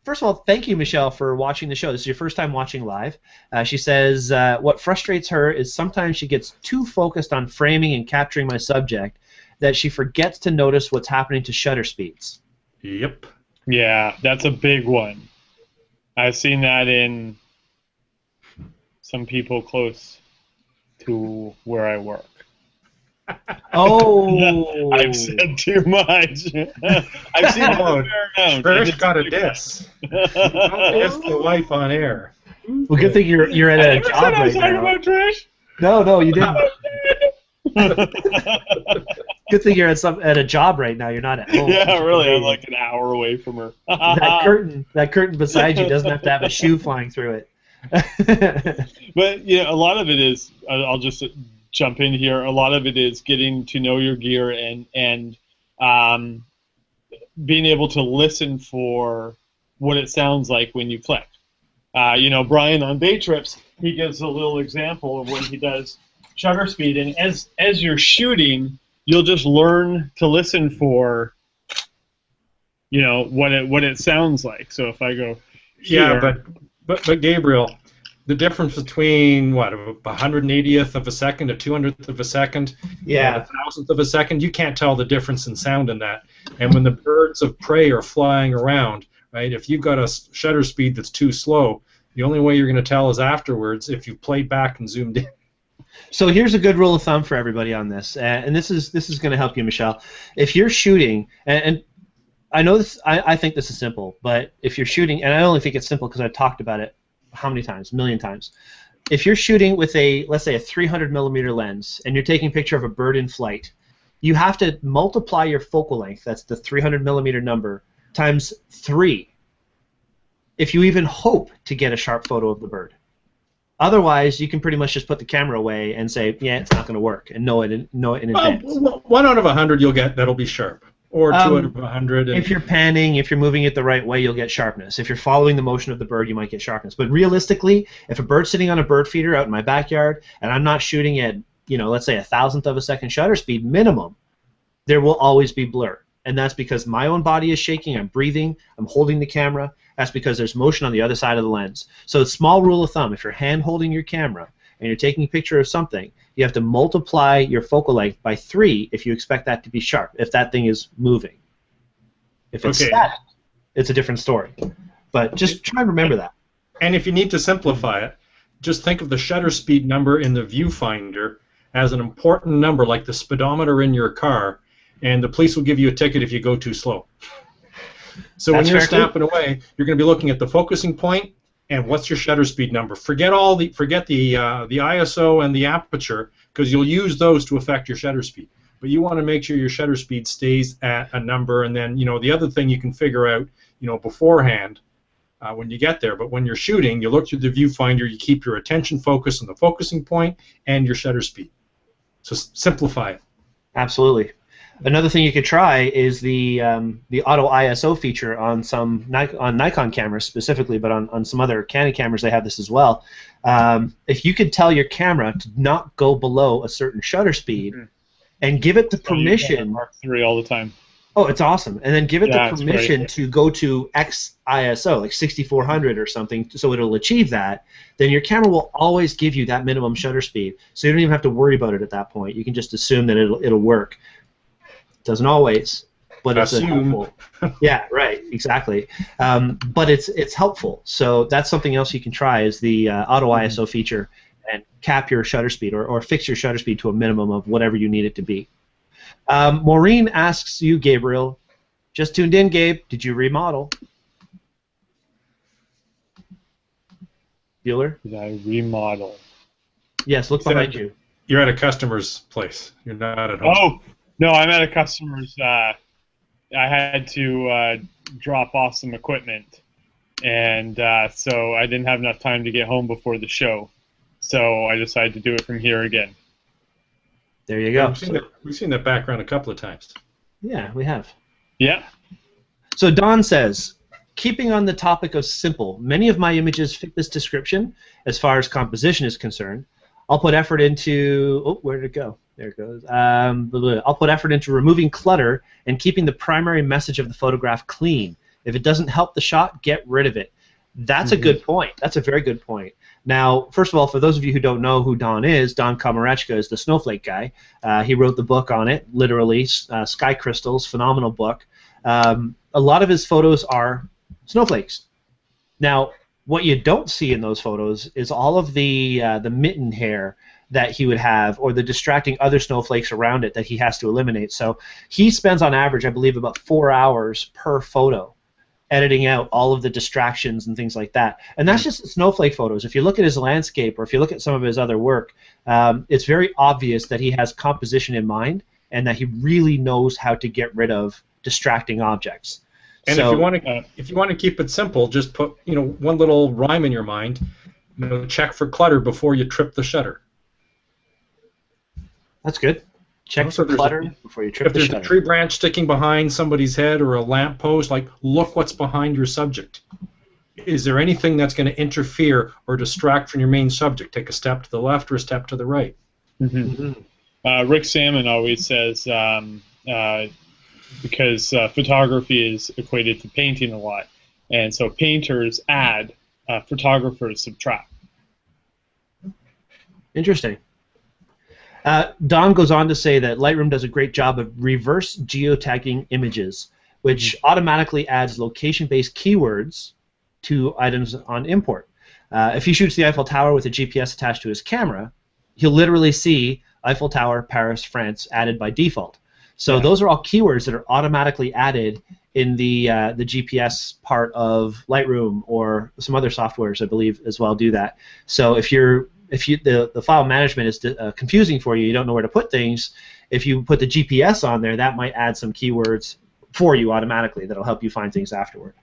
First of all, thank you, Michelle, for watching the show. This is your first time watching live. She says, what frustrates her is sometimes she gets too focused on framing and capturing my subject that she forgets to notice what's happening to shutter speeds. Yep. Yeah, that's a big one. I've seen that in some people close to where I work. Oh, I've said too much. I've seen it a fair amount. Trish got a diss. Don't diss the wife on air. Well, good thing you're at a job right now. I talking about Trish? No, you didn't. Good thing you're at a job right now. You're not at home. Yeah, really. I'm like an hour away from her. that curtain beside you doesn't have to have a shoe flying through it. But a lot of it is. I'll just jump in here. A lot of it is getting to know your gear and being able to listen for what it sounds like when you click. Brian on day trips, he gives a little example of when he does shutter speed, and as you're shooting, you'll just learn to listen for what it sounds like. So if I go here, yeah, but Gabriel, the difference between what, a 180th of a second, a 200th of a second, yeah, a 1000th of a second, you can't tell the difference in sound in that. And when the birds of prey are flying around, right, if you've got a shutter speed that's too slow, the only way you're going to tell is afterwards if you've played back and zoomed in. So here's a good rule of thumb for everybody on this, and this is going to help you, Michelle. If you're shooting, and I know this. I think this is simple, but if you're shooting, and I only think it's simple because I've talked about it how many times? A million times. If you're shooting with a, let's say, a 300 millimeter lens, and you're taking a picture of a bird in flight, you have to multiply your focal length, that's the 300 millimeter number, times 3 if you even hope to get a sharp photo of the bird. Otherwise, you can pretty much just put the camera away and say, yeah, it's not going to work, and know it in advance. 1 out of 100 you'll get that'll be sharp, or 2 out of 100. If you're panning, if you're moving it the right way, you'll get sharpness. If you're following the motion of the bird, you might get sharpness. But realistically, if a bird's sitting on a bird feeder out in my backyard, and I'm not shooting at, let's say 1,000th of a second shutter speed minimum, there will always be blur. And that's because my own body is shaking, I'm breathing, I'm holding the camera. That's because there's motion on the other side of the lens. So small rule of thumb, if you're hand holding your camera and you're taking a picture of something, you have to multiply your focal length by 3 if you expect that to be sharp, if that thing is moving. If it's static, it's a different story. But just try and remember that. And if you need to simplify it, just think of the shutter speed number in the viewfinder as an important number, like the speedometer in your car, and the police will give you a ticket if you go too slow. So when you're snapping away, you're going to be looking at the focusing point and what's your shutter speed number. Forget the ISO and the aperture, because you'll use those to affect your shutter speed. But you want to make sure your shutter speed stays at a number, and then the other thing you can figure out beforehand when you get there. But when you're shooting, you look through the viewfinder, you keep your attention focused on the focusing point and your shutter speed. So simplify it. Absolutely. Another thing you could try is the auto ISO feature on some Nikon cameras specifically, but on some other Canon cameras they have this as well. If you could tell your camera to not go below a certain shutter speed, and give it the permission. Mark III all the time. Oh, it's awesome! And then give it the permission to go to X ISO, like 6400 or something, so it'll achieve that. Then your camera will always give you that minimum shutter speed, so you don't even have to worry about it at that point. You can just assume that it'll work. Doesn't always, but it's helpful. Yeah, right, exactly. But it's helpful. So that's something else you can try is the auto ISO feature, and cap your shutter speed or fix your shutter speed to a minimum of whatever you need it to be. Maureen asks you, Gabriel, just tuned in, Gabe. Did you remodel? Bueller? Did I remodel? Yes, look behind you. You're at a customer's place. You're not at home. Oh. No, I'm at a customer's. I had to drop off some equipment, and so I didn't have enough time to get home before the show. So I decided to do it from here again. There you go. We've seen that background a couple of times. Yeah, we have. Yeah. So Don says, keeping on the topic of simple, many of my images fit this description as far as composition is concerned. I'll put effort into... Oh, where did it go? There it goes. I'll put effort into removing clutter and keeping the primary message of the photograph clean. If it doesn't help the shot, get rid of it. That's a good point. That's a very good point. Now, first of all, for those of you who don't know who Don Komarechka is the snowflake guy. He wrote the book on it, literally, Sky Crystals, phenomenal book. A lot of his photos are snowflakes. Now, what you don't see in those photos is all of the mitten hair that he would have, or the distracting other snowflakes around it that he has to eliminate. So he spends on average, I believe, about 4 hours per photo editing out all of the distractions and things like that. And that's just the snowflake photos. If you look at his landscape, or if you look at some of his other work, it's very obvious that he has composition in mind and that he really knows how to get rid of distracting objects. And so, if you want to keep it simple, just put one little rhyme in your mind. Check for clutter before you trip the shutter. That's good. Check for clutter before you trip the shutter. If there's a tree branch sticking behind somebody's head or a lamp post, look what's behind your subject. Is there anything that's going to interfere or distract from your main subject? Take a step to the left or a step to the right. Rick Salmon always says, because photography is equated to painting a lot, and so painters add, photographers subtract. Interesting. Don goes on to say that Lightroom does a great job of reverse geotagging images, which automatically adds location-based keywords to items on import. If he shoots the Eiffel Tower with a GPS attached to his camera, he'll literally see Eiffel Tower, Paris, France added by default. So those are all keywords that are automatically added in the GPS part of Lightroom, or some other softwares I believe as well do that. So if the file management is confusing for you, you don't know where to put things. If you put the GPS on there, that might add some keywords for you automatically that'll help you find things afterward.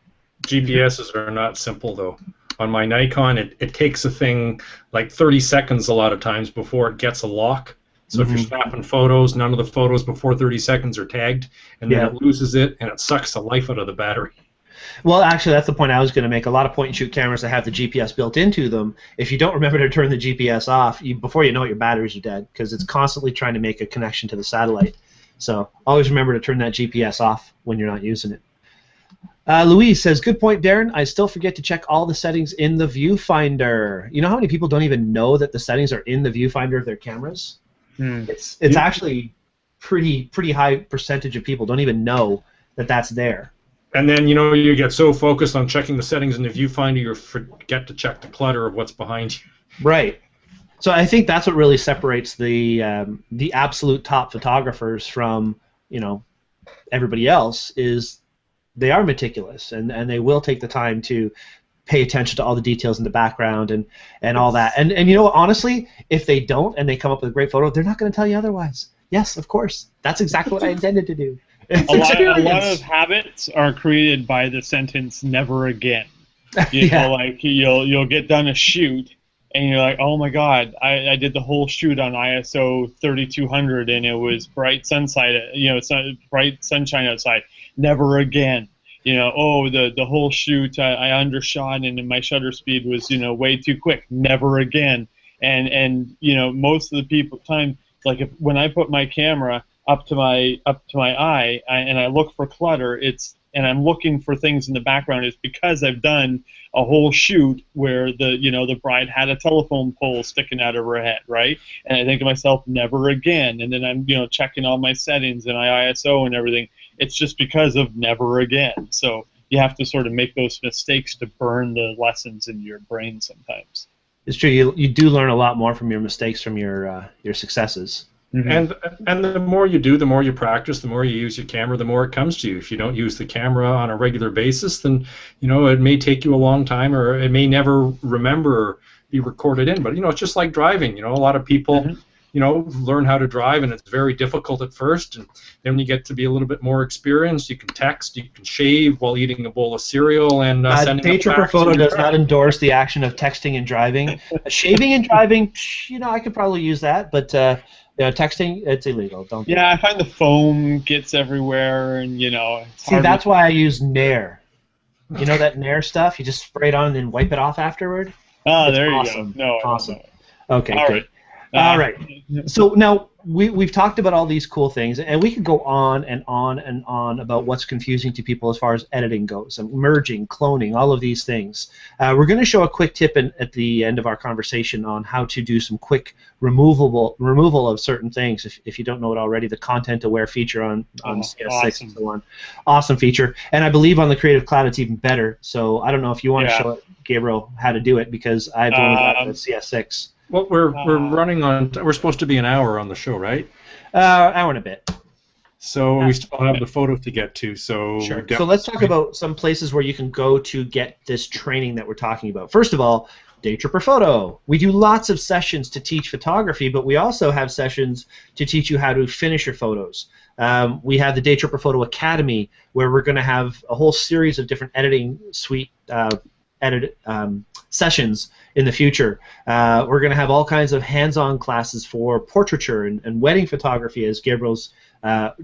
GPSs are not simple though. On my Nikon, it takes a thing like 30 seconds a lot of times before it gets a lock. So if you're snapping photos, none of the photos before 30 seconds are tagged, and then it loses it, and it sucks the life out of the battery. Well, actually, that's the point I was going to make. A lot of point-and-shoot cameras that have the GPS built into them, if you don't remember to turn the GPS off, before you know it, your batteries are dead, because it's constantly trying to make a connection to the satellite. So always remember to turn that GPS off when you're not using it. Louise says, good point, Darren. I still forget to check all the settings in the viewfinder. You know how many people don't even know that the settings are in the viewfinder of their cameras? It's actually pretty high percentage of people don't even know that that's there. And then, you know, you get so focused on checking the settings in the viewfinder, you forget to check the clutter of what's behind you. Right. So I think that's what really separates the absolute top photographers from, you know, everybody else, is they are meticulous, and they will take the time to pay attention to all the details in the background and all that. And you know what, honestly, if they don't and they come up with a great photo, they're not going to tell you otherwise. Yes, of course. That's exactly what I intended to do. A lot of habits are created by the sentence "never again." You know, like you'll get done a shoot and you're like, oh my God, I did the whole shoot on ISO 3200 and it was bright sunshine, you know, it's not bright sunshine outside. Never again. You know, oh, the whole shoot I undershot and my shutter speed was, you know, way too quick. Never again. And you know, most of the time, like when I put my camera up to my eye and I look for clutter, and I'm looking for things in the background, it's because I've done a whole shoot where the bride had a telephone pole sticking out of her head, right? And I think to myself, never again. And then I'm, you know, checking all my settings and my ISO and everything. It's just because of never again. So you have to sort of make those mistakes to burn the lessons in your brain sometimes. It's true. You do learn a lot more from your mistakes, from your successes. Mm-hmm. And the more you do, the more you practice, the more you use your camera, the more it comes to you. If you don't use the camera on a regular basis, then, you know, it may take you a long time, or it may never be recorded in. But, you know, it's just like driving. You know, a lot of people, you know, learn how to drive, and it's very difficult at first. And then when you get to be a little bit more experienced, you can text, you can shave while eating a bowl of cereal, and sending Daytripper Photo does not endorse the action of texting and driving. Shaving and driving, you know, I could probably use that, but yeah, texting, it's illegal. Don't. Yeah, I find the foam gets everywhere, and you know. See, that's why I use Nair. You know that Nair stuff? You just spray it on and then wipe it off afterward. Oh, it's there awesome. You go. No, awesome. Okay, all good. All right. So now we've talked about all these cool things, and we could go on and on and on about what's confusing to people as far as editing goes, and merging, cloning, all of these things. We're going to show a quick tip at the end of our conversation on how to do some quick removal of certain things. If you don't know it already, the content-aware feature on CS6 awesome. and so on. Awesome feature. And I believe on the Creative Cloud it's even better. So I don't know if you want to show it, Gabriel, how to do it, because I've only got the CS6. Well, we're running on. We're supposed to be an hour on the show, right? Hour and a bit. So we still have the photo to get to. So sure. So let's talk about some places where you can go to get this training that we're talking about. First of all, Daytripper Photo. We do lots of sessions to teach photography, but we also have sessions to teach you how to finish your photos. We have the Daytripper Photo Academy, where we're going to have a whole series of different editing suite sessions in the future. We're going to have all kinds of hands-on classes for portraiture and wedding photography, as Gabriel's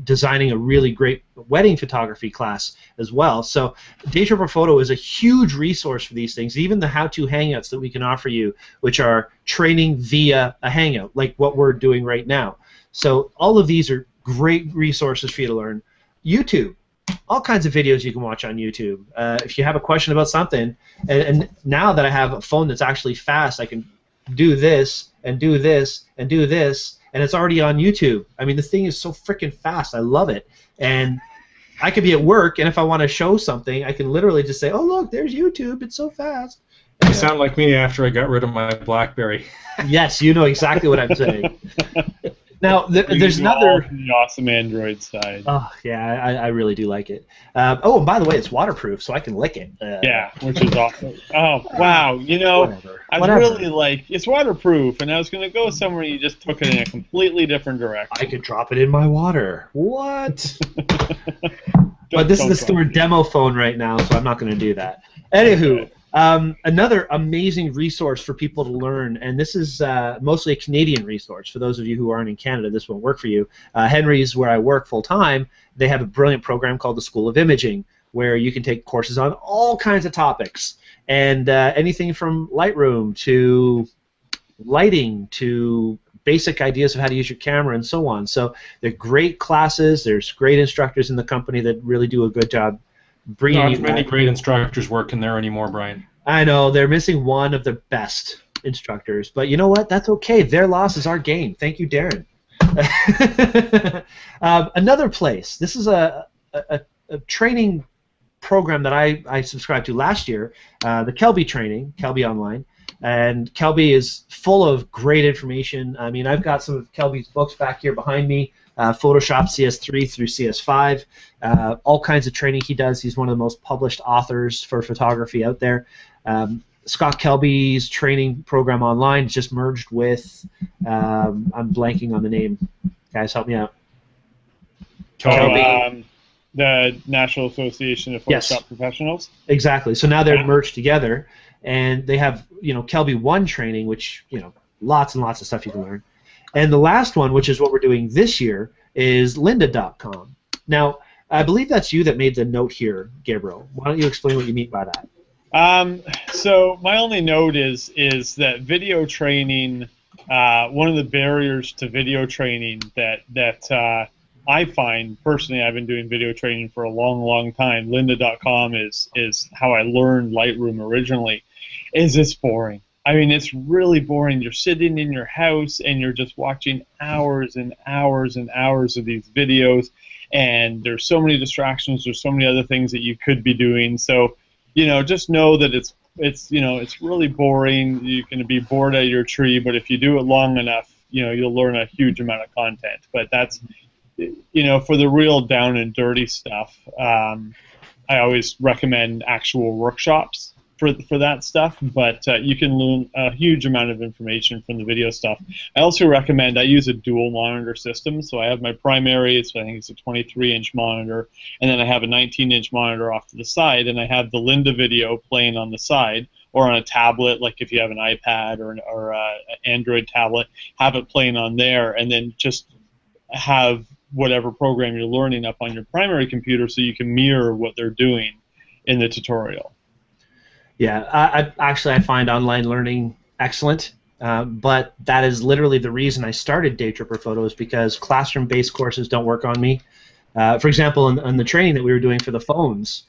designing a really great wedding photography class as well. So Daytripper Photo is a huge resource for these things, even the how-to hangouts that we can offer you, which are training via a hangout, like what we're doing right now. So all of these are great resources for you to learn. YouTube. All kinds of videos you can watch on YouTube. If you have a question about something, and now that I have a phone that's actually fast, I can do this and do this and do this, and it's already on YouTube. I mean, the thing is so freaking fast. I love it. And I could be at work, and if I want to show something, I can literally just say, oh, look, there's YouTube. It's so fast. You sound like me after I got rid of my BlackBerry. Yes, you know exactly what I'm saying. Now, there's You all another. to the awesome Android side. Oh yeah, I really do like it. Oh, and by the way, it's waterproof, so I can lick it. Yeah, which is awesome. Oh wow, Whatever. I was Whatever. really like, it's waterproof, and I was gonna go somewhere. You just took it in a completely different direction. I could drop it in my water. What? But this is the store demo phone right now, so I'm not going to do that. Anywho, another amazing resource for people to learn, and this is mostly a Canadian resource. For those of you who aren't in Canada, this won't work for you. Henry's, where I work full-time, they have a brilliant program called the School of Imaging, where you can take courses on all kinds of topics, and anything from Lightroom to lighting to basic ideas of how to use your camera and so on. So they're great classes. There's great instructors in the company that really do a good job bringing Not you many that. great instructors working there anymore, Brian. I know, they're missing one of the best instructors, but you know what? That's okay. Their loss is our gain. Thank you, Darren. Another place. This is a training program that I subscribed to last year, the Kelby training, Kelby Online. And Kelby is full of great information. I mean, I've got some of Kelby's books back here behind me, Photoshop CS3 through CS5, all kinds of training he does. He's one of the most published authors for photography out there. Scott Kelby's training program online just merged with, I'm blanking on the name. Guys, help me out. Kelby. The National Association of Photoshop Professionals. Exactly. So now they're merged together, and they have, Kelby 1 training, which, lots and lots of stuff you can learn. And the last one, which is what we're doing this year, is lynda.com. Now, I believe that's you that made the note here, Gabriel. Why don't you explain what you mean by that? So my only note is that video training, one of the barriers to video training that I find, personally, I've been doing video training for a long, long time. Lynda.com is how I learned Lightroom originally. It's boring. I mean, it's really boring. You're sitting in your house and you're just watching hours and hours and hours of these videos, and there's so many distractions. There's so many other things that you could be doing. So, just know that it's really boring. You're going to be bored out of your tree, but if you do it long enough, you'll learn a huge amount of content. But that's, for the real down and dirty stuff, I always recommend actual workshops for that stuff, but you can learn a huge amount of information from the video stuff. I also recommend, I use a dual monitor system, so I have my primary, so I think it's a 23-inch monitor, and then I have a 19-inch monitor off to the side, and I have the Lynda video playing on the side, or on a tablet, like if you have an iPad or an Android tablet, have it playing on there, and then just have whatever program you're learning up on your primary computer so you can mirror what they're doing in the tutorial. Yeah, I find online learning excellent, but that is literally the reason I started Daytripper Photos, because classroom-based courses don't work on me. For example, in the training that we were doing for the phones,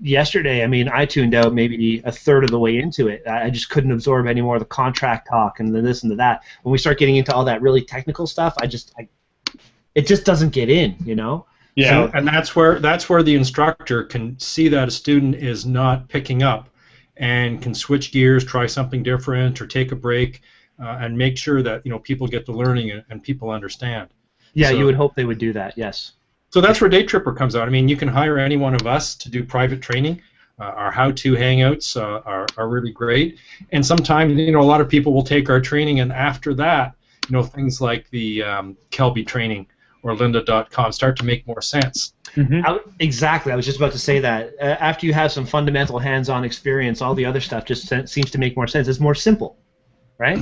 yesterday, I mean, I tuned out maybe a third of the way into it. I just couldn't absorb any more of the contract talk and the this and the that. When we start getting into all that really technical stuff, it just doesn't get in, Yeah, so, and that's where the instructor can see that a student is not picking up, and can switch gears, try something different, or take a break, and make sure that people get the learning and people understand. Yeah, so, you would hope they would do that. Yes. So that's where Daytripper comes out. I mean, you can hire any one of us to do private training. Our how-to hangouts are really great, and sometimes a lot of people will take our training, and after that, things like the Kelby training or lynda.com start to make more sense. Mm-hmm. Exactly. I was just about to say that. After you have some fundamental hands-on experience, all the other stuff just seems to make more sense. It's more simple, right?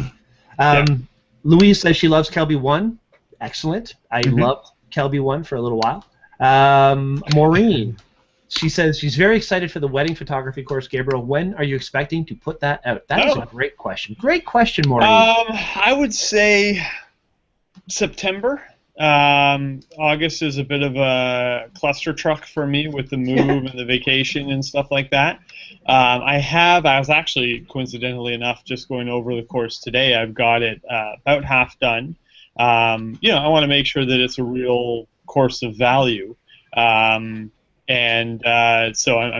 Louise says she loves Kelby 1. Excellent. I loved Kelby 1 for a little while. Maureen, she says she's very excited for the wedding photography course. Gabriel, when are you expecting to put that out? That is a great question. Great question, Maureen. I would say September. August is a bit of a cluster truck for me with the move and the vacation and stuff like that. I was actually, coincidentally enough, just going over the course today. I've got it about half done. I want to make sure that it's a real course of value. So I'm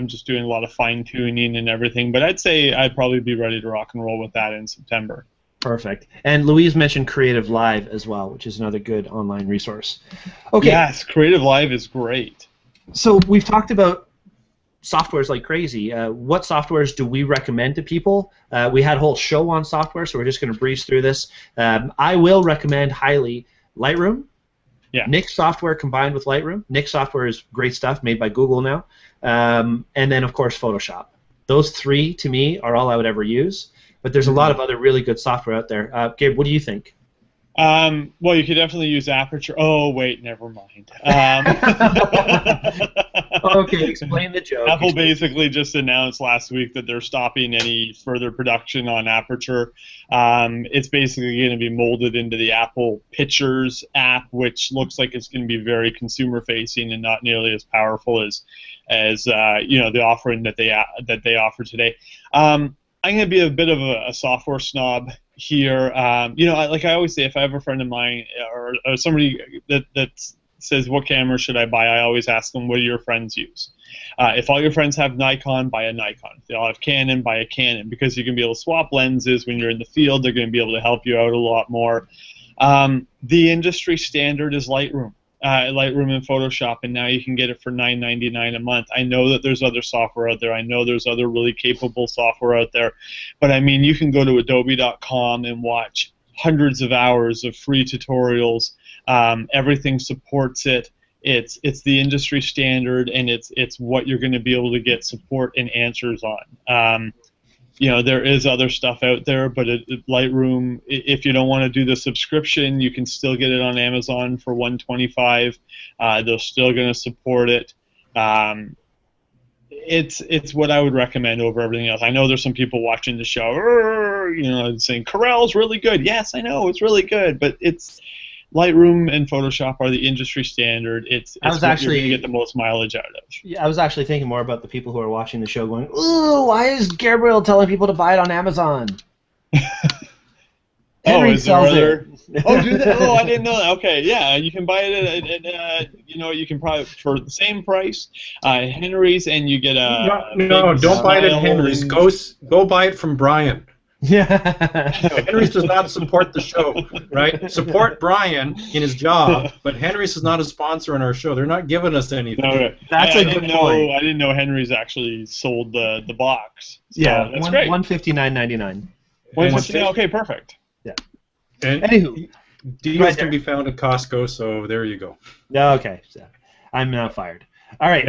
just doing a lot of fine-tuning and everything. But I'd say I'd probably be ready to rock and roll with that in September. Perfect. And Louise mentioned Creative Live as well, which is another good online resource. Okay. Yes, Creative Live is great. So we've talked about softwares like crazy. What softwares do we recommend to people? We had a whole show on software, so we're just going to breeze through this. I will recommend highly Lightroom. Yeah. Nix software combined with Lightroom. Nix software is great stuff, made by Google now. And then, of course, Photoshop. Those three, to me, are all I would ever use. But there's a lot of other really good software out there. Gabe, what do you think? Well, you could definitely use Aperture. Oh, wait, never mind. Okay, explain the joke. Apple basically just announced last week that they're stopping any further production on Aperture. It's basically going to be molded into the Apple Pictures app, which looks like it's going to be very consumer-facing and not nearly as powerful as the offering that they offer today. I'm going to be a bit of a software snob here. Like I always say, if I have a friend of mine or somebody that says, what camera should I buy, I always ask them, what do your friends use? If all your friends have Nikon, buy a Nikon. If they all have Canon, buy a Canon, because you can be able to swap lenses when you're in the field. They're going to be able to help you out a lot more. The industry standard is Lightroom. Lightroom and Photoshop, and now you can get it for $9.99 a month. I know that there's other software out there. I know there's other really capable software out there. But, I mean, you can go to adobe.com and watch hundreds of hours of free tutorials. Everything supports it. It's the industry standard, and it's what you're going to be able to get support and answers on. There is other stuff out there, but Lightroom, if you don't want to do the subscription, you can still get it on Amazon for $125. They're still going to support it. It's what I would recommend over everything else. I know there's some people watching the show, saying Corel's really good. Yes, I know it's really good, but Lightroom and Photoshop are the industry standard. It's what you're going to get the most mileage out of. Yeah, I was actually thinking more about the people who are watching the show going, ooh, why is Gabriel telling people to buy it on Amazon? Henry sells it. Oh, do they? Oh, I didn't know that. Okay, yeah, you can buy it at you can probably for the same price, Henry's, and you get a. No, don't buy it at Henry's. Go buy it from Brian. Yeah. Henry's does not support the show, right? Support Brian in his job, but Henry's is not a sponsor on our show. They're not giving us anything. Okay. That's a good point. I didn't know Henry's actually sold the box. So yeah, that's great. $159.99. Okay, perfect. Yeah. And anywho, deals can be found at Costco, so there you go. Okay, so I'm now fired. All right.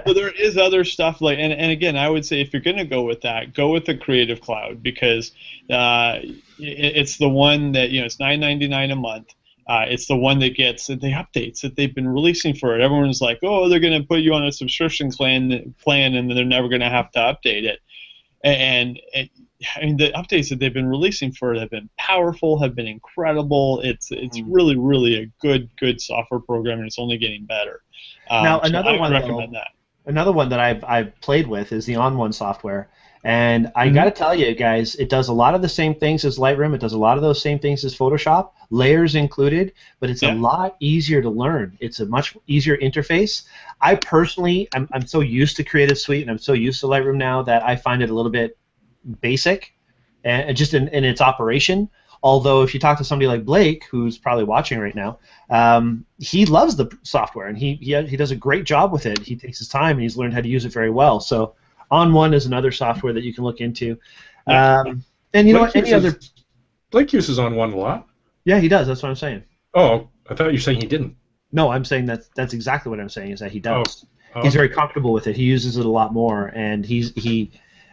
So there is other stuff and again, I would say if you're going to go with that, go with the Creative Cloud, because it's the one that it's $9.99 a month. It's the one that gets the updates that they've been releasing for it. Everyone's like, oh, they're going to put you on a subscription plan, and then they're never going to have to update it. And I mean, the updates that they've been releasing for it have been powerful, have been incredible. It's really, really a good software program, and it's only getting better. Now, another one that I've played with is the On1 software, and I got to tell you guys, it does a lot of the same things as Lightroom. It does a lot of those same things as Photoshop, layers included, but it's a lot easier to learn. It's a much easier interface. I personally, I'm so used to Creative Suite, and I'm so used to Lightroom now that I find it a little bit basic, and just in its operation. Although if you talk to somebody like Blake, who's probably watching right now, he loves the software, and he does a great job with it. He takes his time, and he's learned how to use it very well. So On1 is another software that you can look into. And you know what? Blake uses On1 a lot. Yeah, he does. That's what I'm saying. Oh, I thought you were saying he didn't. No, I'm saying that's exactly what I'm saying, is that he does. Oh, he's very comfortable with it. He uses it a lot more, and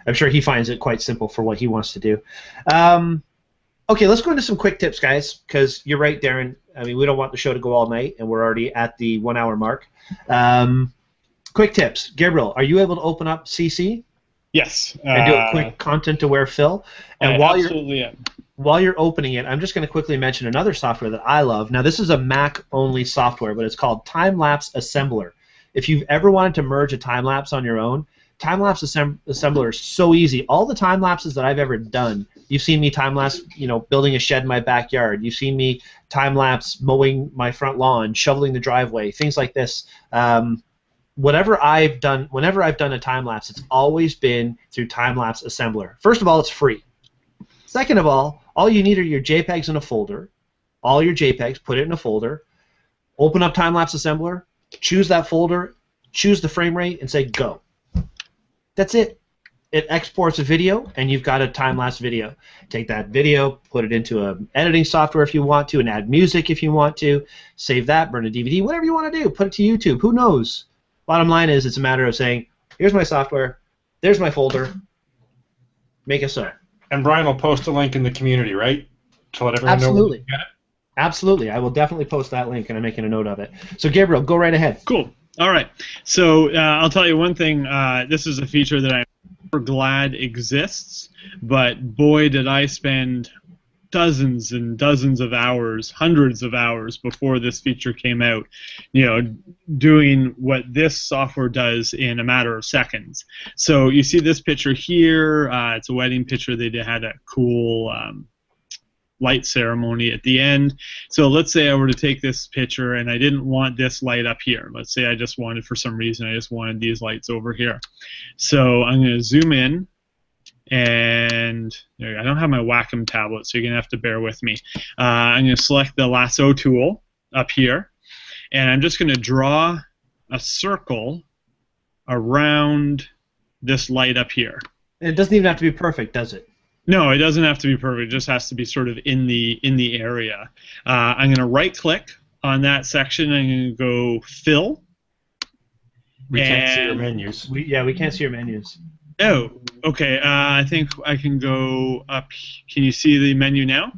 I'm sure he finds it quite simple for what he wants to do. Okay, let's go into some quick tips, guys, because you're right, Darren. I mean, we don't want the show to go all night, and we're already at the 1 hour mark. Quick tips. Gabriel, are you able to open up CC? Yes. And do a quick content-aware fill? And while you're opening it, I'm just going to quickly mention another software that I love. Now, this is a Mac-only software, but it's called Time-Lapse Assembler. If you've ever wanted to merge a time-lapse on your own, Time-Lapse Assembler is so easy. All the time-lapses that I've ever done, you've seen me time-lapse, building a shed in my backyard. You've seen me time-lapse mowing my front lawn, shoveling the driveway, things like this. Whenever I've done a time-lapse, it's always been through Time-Lapse Assembler. First of all, it's free. Second of all you need are your JPEGs in a folder. All your JPEGs, put it in a folder. Open up Time-Lapse Assembler, choose that folder, choose the frame rate, and say go. That's it. It exports a video, and you've got a time-lapse video. Take that video, put it into an editing software if you want to, and add music if you want to. Save that, burn a DVD, whatever you want to do. Put it to YouTube. Who knows? Bottom line is, it's a matter of saying, here's my software, there's my folder, make it so. And Brian will post a link in the community, right? To let everyone know where to get it? Absolutely. I will definitely post that link, and I'm making a note of it. So, Gabriel, go right ahead. Cool. All right. So I'll tell you one thing. This is a feature that I'm super glad exists, but boy, did I spend dozens and dozens of hours, hundreds of hours before this feature came out, doing what this software does in a matter of seconds. So you see this picture here. It's a wedding picture. They had a cool light ceremony at the end. So let's say I were to take this picture and I didn't want this light up here. Let's say I just wanted, for some reason, I just wanted these lights over here. So I'm going to zoom in, and I don't have my Wacom tablet, so you're going to have to bear with me. I'm going to select the lasso tool up here, and I'm just going to draw a circle around this light up here. And it doesn't even have to be perfect, does it? No, it doesn't have to be perfect. It just has to be sort of in the area. I'm going to right-click on that section. I'm going to go Fill. We can't see your menus. We can't see your menus. Oh, okay. I think I can go up. Can you see the menu now?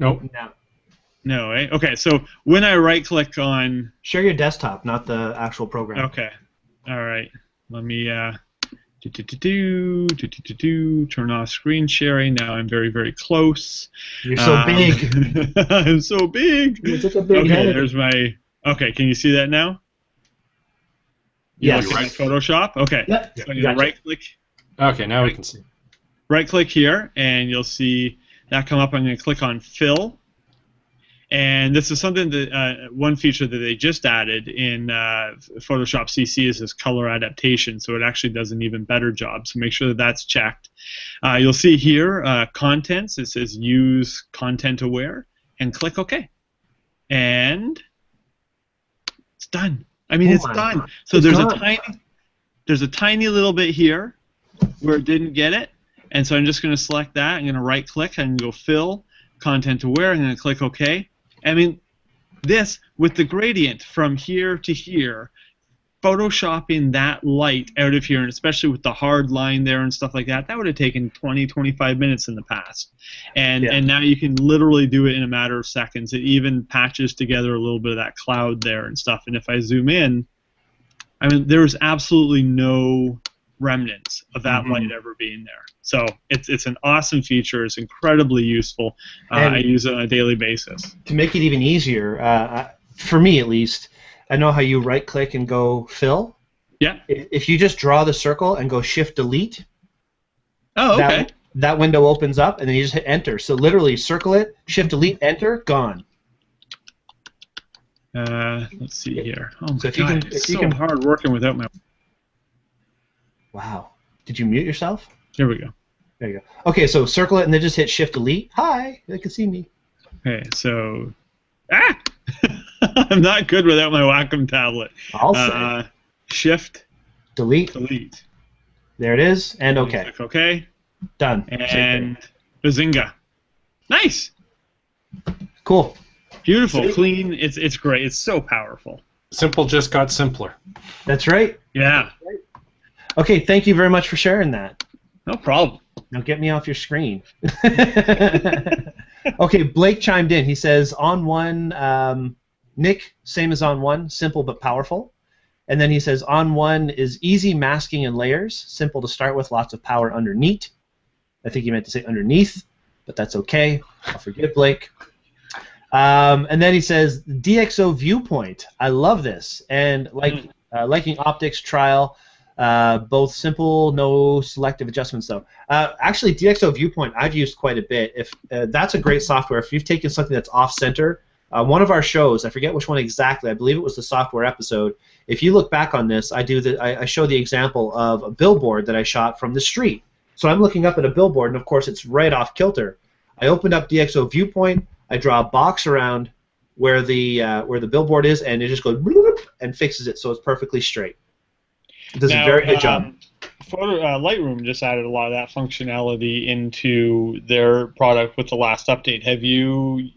Nope. No. No, eh? Okay, so when I right-click on... Share your desktop, not the actual program. Okay. All right. Let me... turn off screen sharing. Now I'm very, very close. You're so big. I'm so big. You're such a big Okay, head. there's my... Okay, can you see that now? Yes. Right. Photoshop? Okay. Yep. So I'm going to right-click. Okay, now we can see. Right-click here, and you'll see that come up. I'm going to click on Fill. And this is something that one feature that they just added in Photoshop CC is this color adaptation, so it actually does an even better job. So make sure that that's checked. You'll see here contents. It says Use Content Aware, and click OK. And it's done. I mean, it's done. God. So It's there's a tiny little bit here where it didn't get it, and so I'm just going to select that. I'm going to right-click and go Fill, Content Aware. I'm going to click OK. I mean, this, with the gradient from here to here, photoshopping that light out of here, and especially with the hard line there and stuff like that, that would have taken 20, 25 minutes in the past. And now you can literally do it in a matter of seconds. It even patches together a little bit of that cloud there and stuff. And if I zoom in, I mean, there's absolutely no remnants of that light ever being there. So it's an awesome feature. It's incredibly useful. I use it on a daily basis. To make it even easier, for me at least, I know how you right-click and go Fill. Yeah. If you just draw the circle and go Shift-Delete, Oh, okay. that window opens up, and then you just hit Enter. So literally circle it, Shift-Delete, Enter, gone. Let's see here. Oh my So God, it's so hard working without my... Wow. Did you mute yourself? Here we go. There you go. Okay, so circle it and then just hit Shift-Delete. Hi, they can see me. Okay, so... Ah! I'm not good without my Wacom tablet. I'll say. Shift-Delete. Delete. There it is, and OK. Click OK. Done. And bazinga. Nice! Cool. Beautiful, clean. It's great. It's so powerful. Simple just got simpler. That's right. Yeah. Okay, thank you very much for sharing that. No problem. Now get me off your screen. Okay, Blake chimed in. He says, on one, Nick, same as on one, simple but powerful. And then he says, on one is easy masking and layers, simple to start with, lots of power underneath. I think he meant to say underneath, but that's okay. I'll forgive Blake. And then he says, DxO viewpoint. I love this. And liking optics trial. Both simple, no selective adjustments though. Actually, DxO Viewpoint I've used quite a bit. If that's a great software. If you've taken something that's off-center, one of our shows, I forget which one exactly. I believe it was the software episode. If you look back on this, I show the example of a billboard that I shot from the street. So I'm looking up at a billboard, and of course it's right off kilter. I opened up DxO Viewpoint. I draw a box around where the billboard is, and it just goes bloop, and fixes it so it's perfectly straight. It does a very good job. Lightroom just added a lot of that functionality into their product with the last update. Have you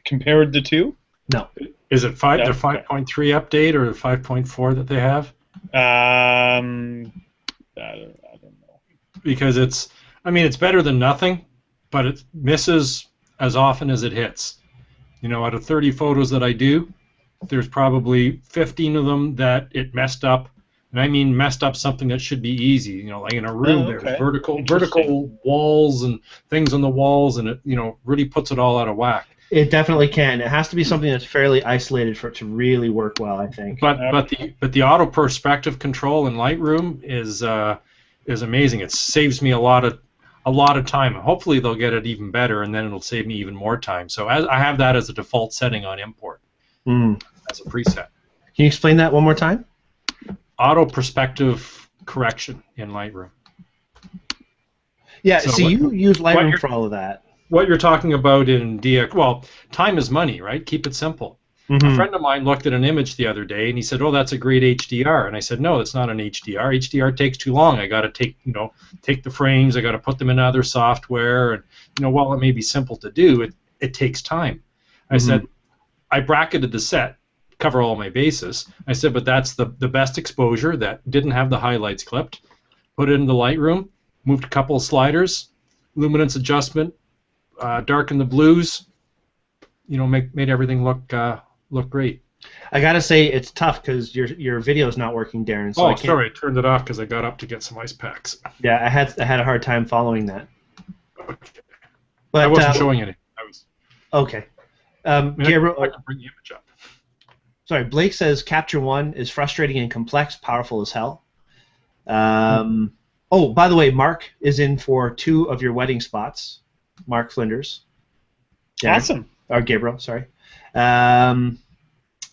compared the two? No. Is it the 5.3 update or the 5.4 that they have? I don't know. Because it's better than nothing, but it misses as often as it hits. Out of 30 photos that I do, there's probably 15 of them that it messed up. And I mean messed up something that should be easy. Like in a room, there's vertical walls and things on the walls, and it really puts it all out of whack. It definitely can. It has to be something that's fairly isolated for it to really work well, I think. But the auto perspective control in Lightroom is amazing. It saves me a lot of time. Hopefully they'll get it even better, and then it'll save me even more time. So I have that as a default setting on import as a preset. Can you explain that one more time? Auto perspective correction in Lightroom. Yeah, so you use Lightroom for all of that. What you're talking about in DX, well, time is money, right? Keep it simple. A friend of mine looked at an image the other day, and he said, "Oh, that's a great HDR." And I said, "No, it's not an HDR. HDR takes too long. I got to take the frames. I got to put them in other software, and while it may be simple to do, it takes time." I said, I bracketed the set, cover all my bases. I said, but that's the best exposure that didn't have the highlights clipped. Put it into Lightroom, moved a couple of sliders, luminance adjustment, darken the blues, made everything look great. I gotta say it's tough because your video's not working, Darren. So sorry, I turned it off because I got up to get some ice packs. Yeah, I had a hard time following that. Okay. But I wasn't showing any. I was. Okay. Gabriel, I can bring the image up. Sorry, Blake says Capture One is frustrating and complex, powerful as hell. Oh, by the way, Mark is in for 2 of your wedding spots. Mark Flinders. Yeah. Awesome. Or Gabriel, sorry.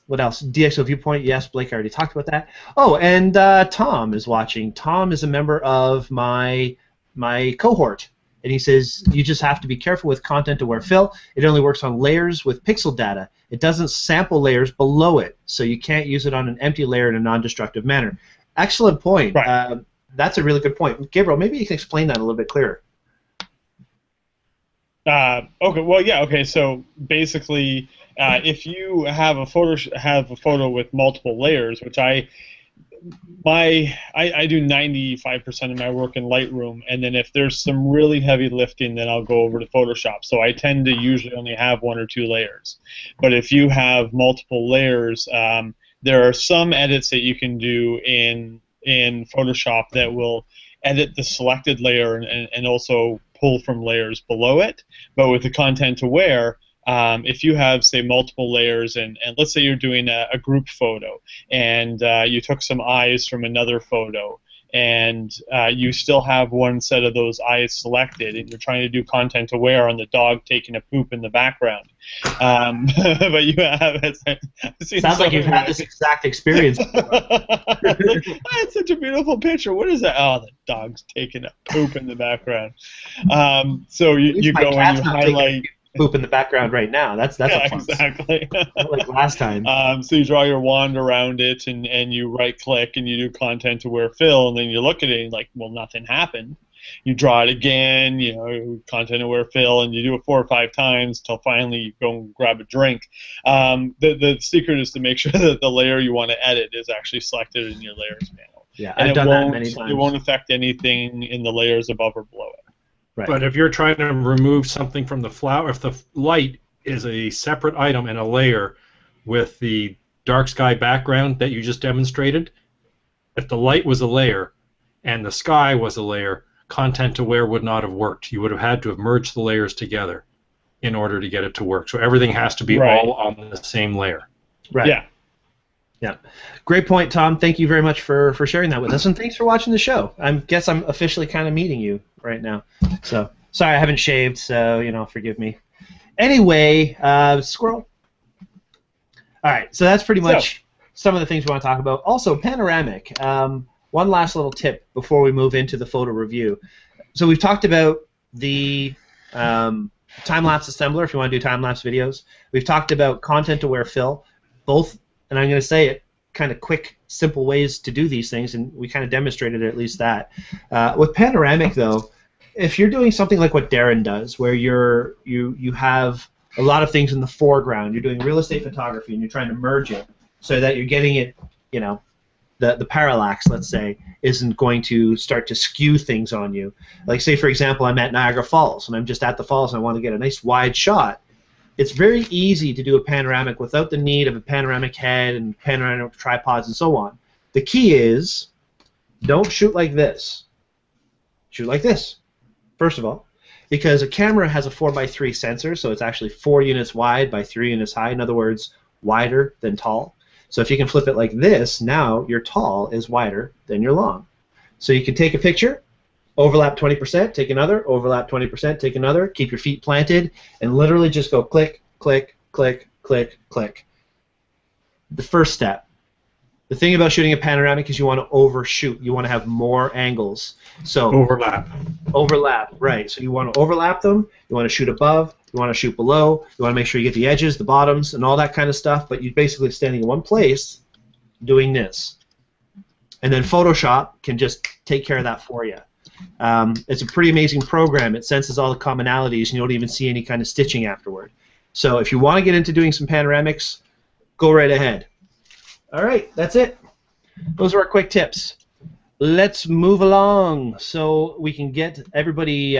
What else? DxO Viewpoint, yes, Blake already talked about that. Oh, and Tom is watching. Tom is a member of my cohort, and he says, you just have to be careful with content-aware fill. It only works on layers with pixel data. It doesn't sample layers below it, so you can't use it on an empty layer in a non-destructive manner. Excellent point. Right. That's a really good point. Gabriel, maybe you can explain that a little bit clearer. Okay. Well, yeah. Okay. So basically, if you have a photo with multiple layers, which I do 95% of my work in Lightroom, and then if there's some really heavy lifting, then I'll go over to Photoshop. So I tend to usually only have 1 or 2 layers. But if you have multiple layers, there are some edits that you can do in Photoshop that will edit the selected layer and also pull from layers below it. But with the content aware, if you have, say, multiple layers, and let's say you're doing a group photo, and you took some eyes from another photo, and you still have one set of those eyes selected, and you're trying to do content aware on the dog taking a poop in the background. But you have... Sounds like you've had this exact experience. That's such a beautiful picture. What is that? Oh, the dog's taking a poop in the background. So you go and you highlight... poop in the background right now. That's yeah, a fun exactly. Not like last time. So you draw your wand around it, and you right click and you do content aware fill, and then you look at it and like, well, nothing happened. You draw it again, content aware fill, and you do it 4 or 5 times until finally you go and grab a drink. The secret is to make sure that the layer you want to edit is actually selected in your layers panel. Yeah, I've done that many times. It won't affect anything in the layers above or below it. Right. But if you're trying to remove something from the flower, if the light is a separate item in a layer with the dark sky background that you just demonstrated, if the light was a layer and the sky was a layer, content aware would not have worked. You would have had to have merged the layers together in order to get it to work. So everything has to be all on the same layer. Right. Yeah. Yeah. Great point, Tom. Thank you very much for sharing that with us, and thanks for watching the show. I guess I'm officially kind of meeting you right now. So sorry I haven't shaved, so forgive me. Anyway, squirrel. All right, so that's pretty much some of the things we want to talk about. Also, panoramic. One last little tip before we move into the photo review. So we've talked about the time-lapse assembler if you want to do time-lapse videos. We've talked about content-aware fill, both, and I'm going to say it, kind of quick, simple ways to do these things, and we kind of demonstrated at least that. With panoramic, though, if you're doing something like what Darren does, where you have a lot of things in the foreground, you're doing real estate photography, and you're trying to merge it so that you're getting it, you know, the parallax, let's say, isn't going to start to skew things on you. Like, say, for example, I'm at Niagara Falls, and I'm just at the falls, and I want to get a nice wide shot. It's very easy to do a panoramic without the need of a panoramic head and panoramic tripods and so on. The key is, don't shoot like this. Shoot like this, first of all, because a camera has a 4x3 sensor, so it's actually 4 units wide by 3 units high. In other words, wider than tall. So if you can flip it like this, now your tall is wider than your long. So you can take a picture, overlap 20%, take another, overlap 20%, take another, keep your feet planted, and literally just go click, click, click, click, click. The first step. The thing about shooting a panoramic is you want to overshoot. You want to have more angles. So Overlap. overlap, right. So you want to overlap them, you want to shoot above, you want to shoot below, you want to make sure you get the edges, the bottoms, and all that kind of stuff, but you're basically standing in one place doing this. And then Photoshop can just take care of that for you. It's a pretty amazing program. It senses all the commonalities, and you don't even see any kind of stitching afterward. So if you want to get into doing some panoramics, go right ahead. All right, that's it. Those are our quick tips. Let's move along so we can get everybody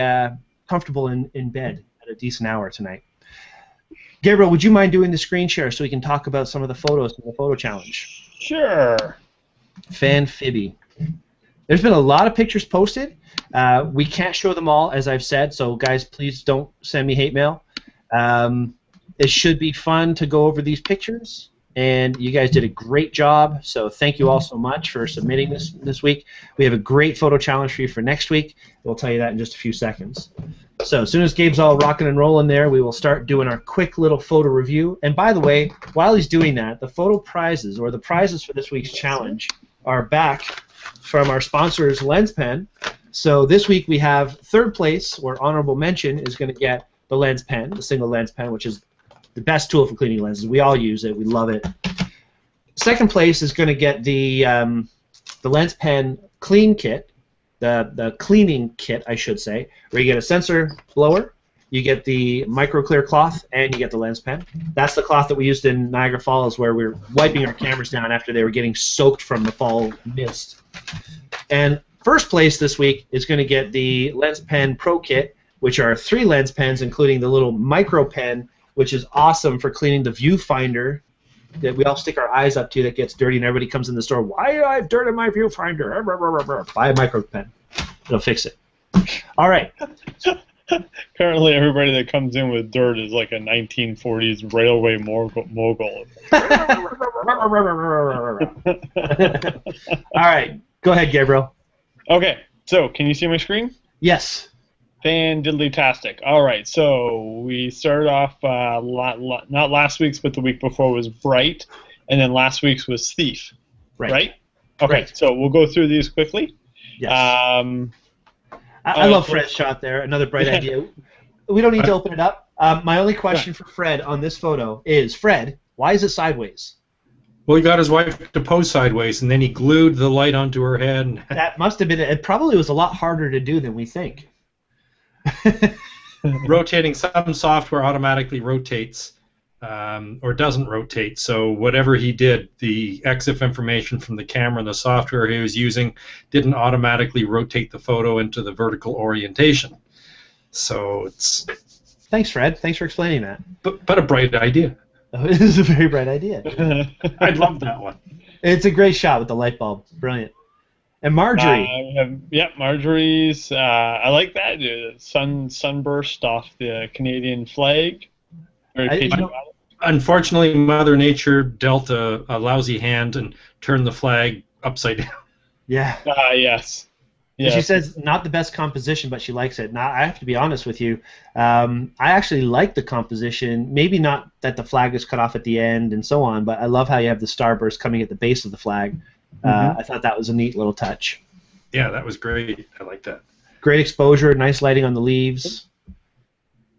comfortable in bed at a decent hour tonight. Gabriel, would you mind doing the screen share so we can talk about some of the photos from the photo challenge? Sure. Fanfibby. There's been a lot of pictures posted. We can't show them all, as I've said, so guys, please don't send me hate mail. It should be fun to go over these pictures, and you guys did a great job, so thank you all so much for submitting this week. We have a great photo challenge for you for next week. We'll tell you that in just a few seconds. So as soon as Gabe's all rocking and rolling there, we will start doing our quick little photo review. And by the way, while he's doing that, the photo prizes, or the prizes for this week's challenge, are back from our sponsors, LensPen. So this week we have third place, or honorable mention, is going to get the LensPen, the single lens pen, which is the best tool for cleaning lenses. We all use it. We love it. Second place is going to get the LensPen Clean Kit, the cleaning kit, I should say, where you get a sensor blower, you get the micro clear cloth, and you get the LensPen. That's the cloth that we used in Niagara Falls, where we were wiping our cameras down after they were getting soaked from the fall mist. And first place this week is going to get the LensPen Pro Kit, which are 3 lens pens, including the little micro pen, which is awesome for cleaning the viewfinder that we all stick our eyes up to that gets dirty, and everybody comes in the store, why do I have dirt in my viewfinder? Buy a micro pen. It'll fix it. All right. Apparently everybody that comes in with dirt is like a 1940s railway mogul. All right. Go ahead, Gabriel. Okay, so can you see my screen? Yes. Fan-diddly-tastic. All right, so we started off, not last week's, but the week before was Bright, and then last week's was Thief, right? Okay, right. So we'll go through these quickly. Yes. I love Fred's shot there, another bright idea. We don't need to open it up. My only question for Fred on this photo is, Fred, why is it sideways? Well, he got his wife to pose sideways, and then he glued the light onto her head. That must have been, it probably was a lot harder to do than we think. Rotating, some software automatically rotates or doesn't rotate, so whatever he did, the EXIF information from the camera and the software he was using didn't automatically rotate the photo into the vertical orientation. So it's... Thanks, Fred. Thanks for explaining that. But a bright idea. It is a very bright idea. I'd love that one. It's a great shot with the light bulb. Brilliant. And Marjorie. Marjorie's. I like that. Sunburst off the Canadian flag. Unfortunately, Mother Nature dealt a lousy hand and turned the flag upside down. Yeah. Yes. Yeah. She says not the best composition, but she likes it. Now, I have to be honest with you. I actually like the composition. Maybe not that the flag is cut off at the end and so on, but I love how you have the starburst coming at the base of the flag. I thought that was a neat little touch. Yeah, that was great. I like that. Great exposure, nice lighting on the leaves.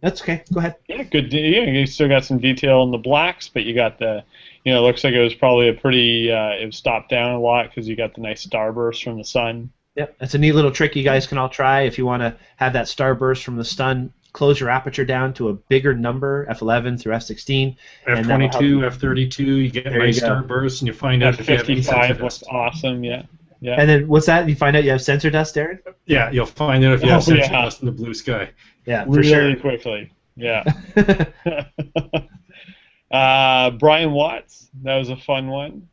That's okay. Go ahead. Yeah, good. Yeah, you still got some detail in the blacks, but you got the, it looks like it was probably a pretty, it was stopped down a lot because you got the nice starburst from the sun. Yep, that's a neat little trick you guys can all try if you want to have that starburst from the sun. Close your aperture down to a bigger number, f11 through f16. F22, F32, you get nice starbursts, and you find out if you have any sensor F55 looks dust. awesome, yeah. Yeah. And then what's that? You find out you have sensor dust, Darren? Yeah, you'll find out if you have sensor dust in the blue sky. Yeah, for really sure. quickly. Yeah. Brian Watts, that was a fun one.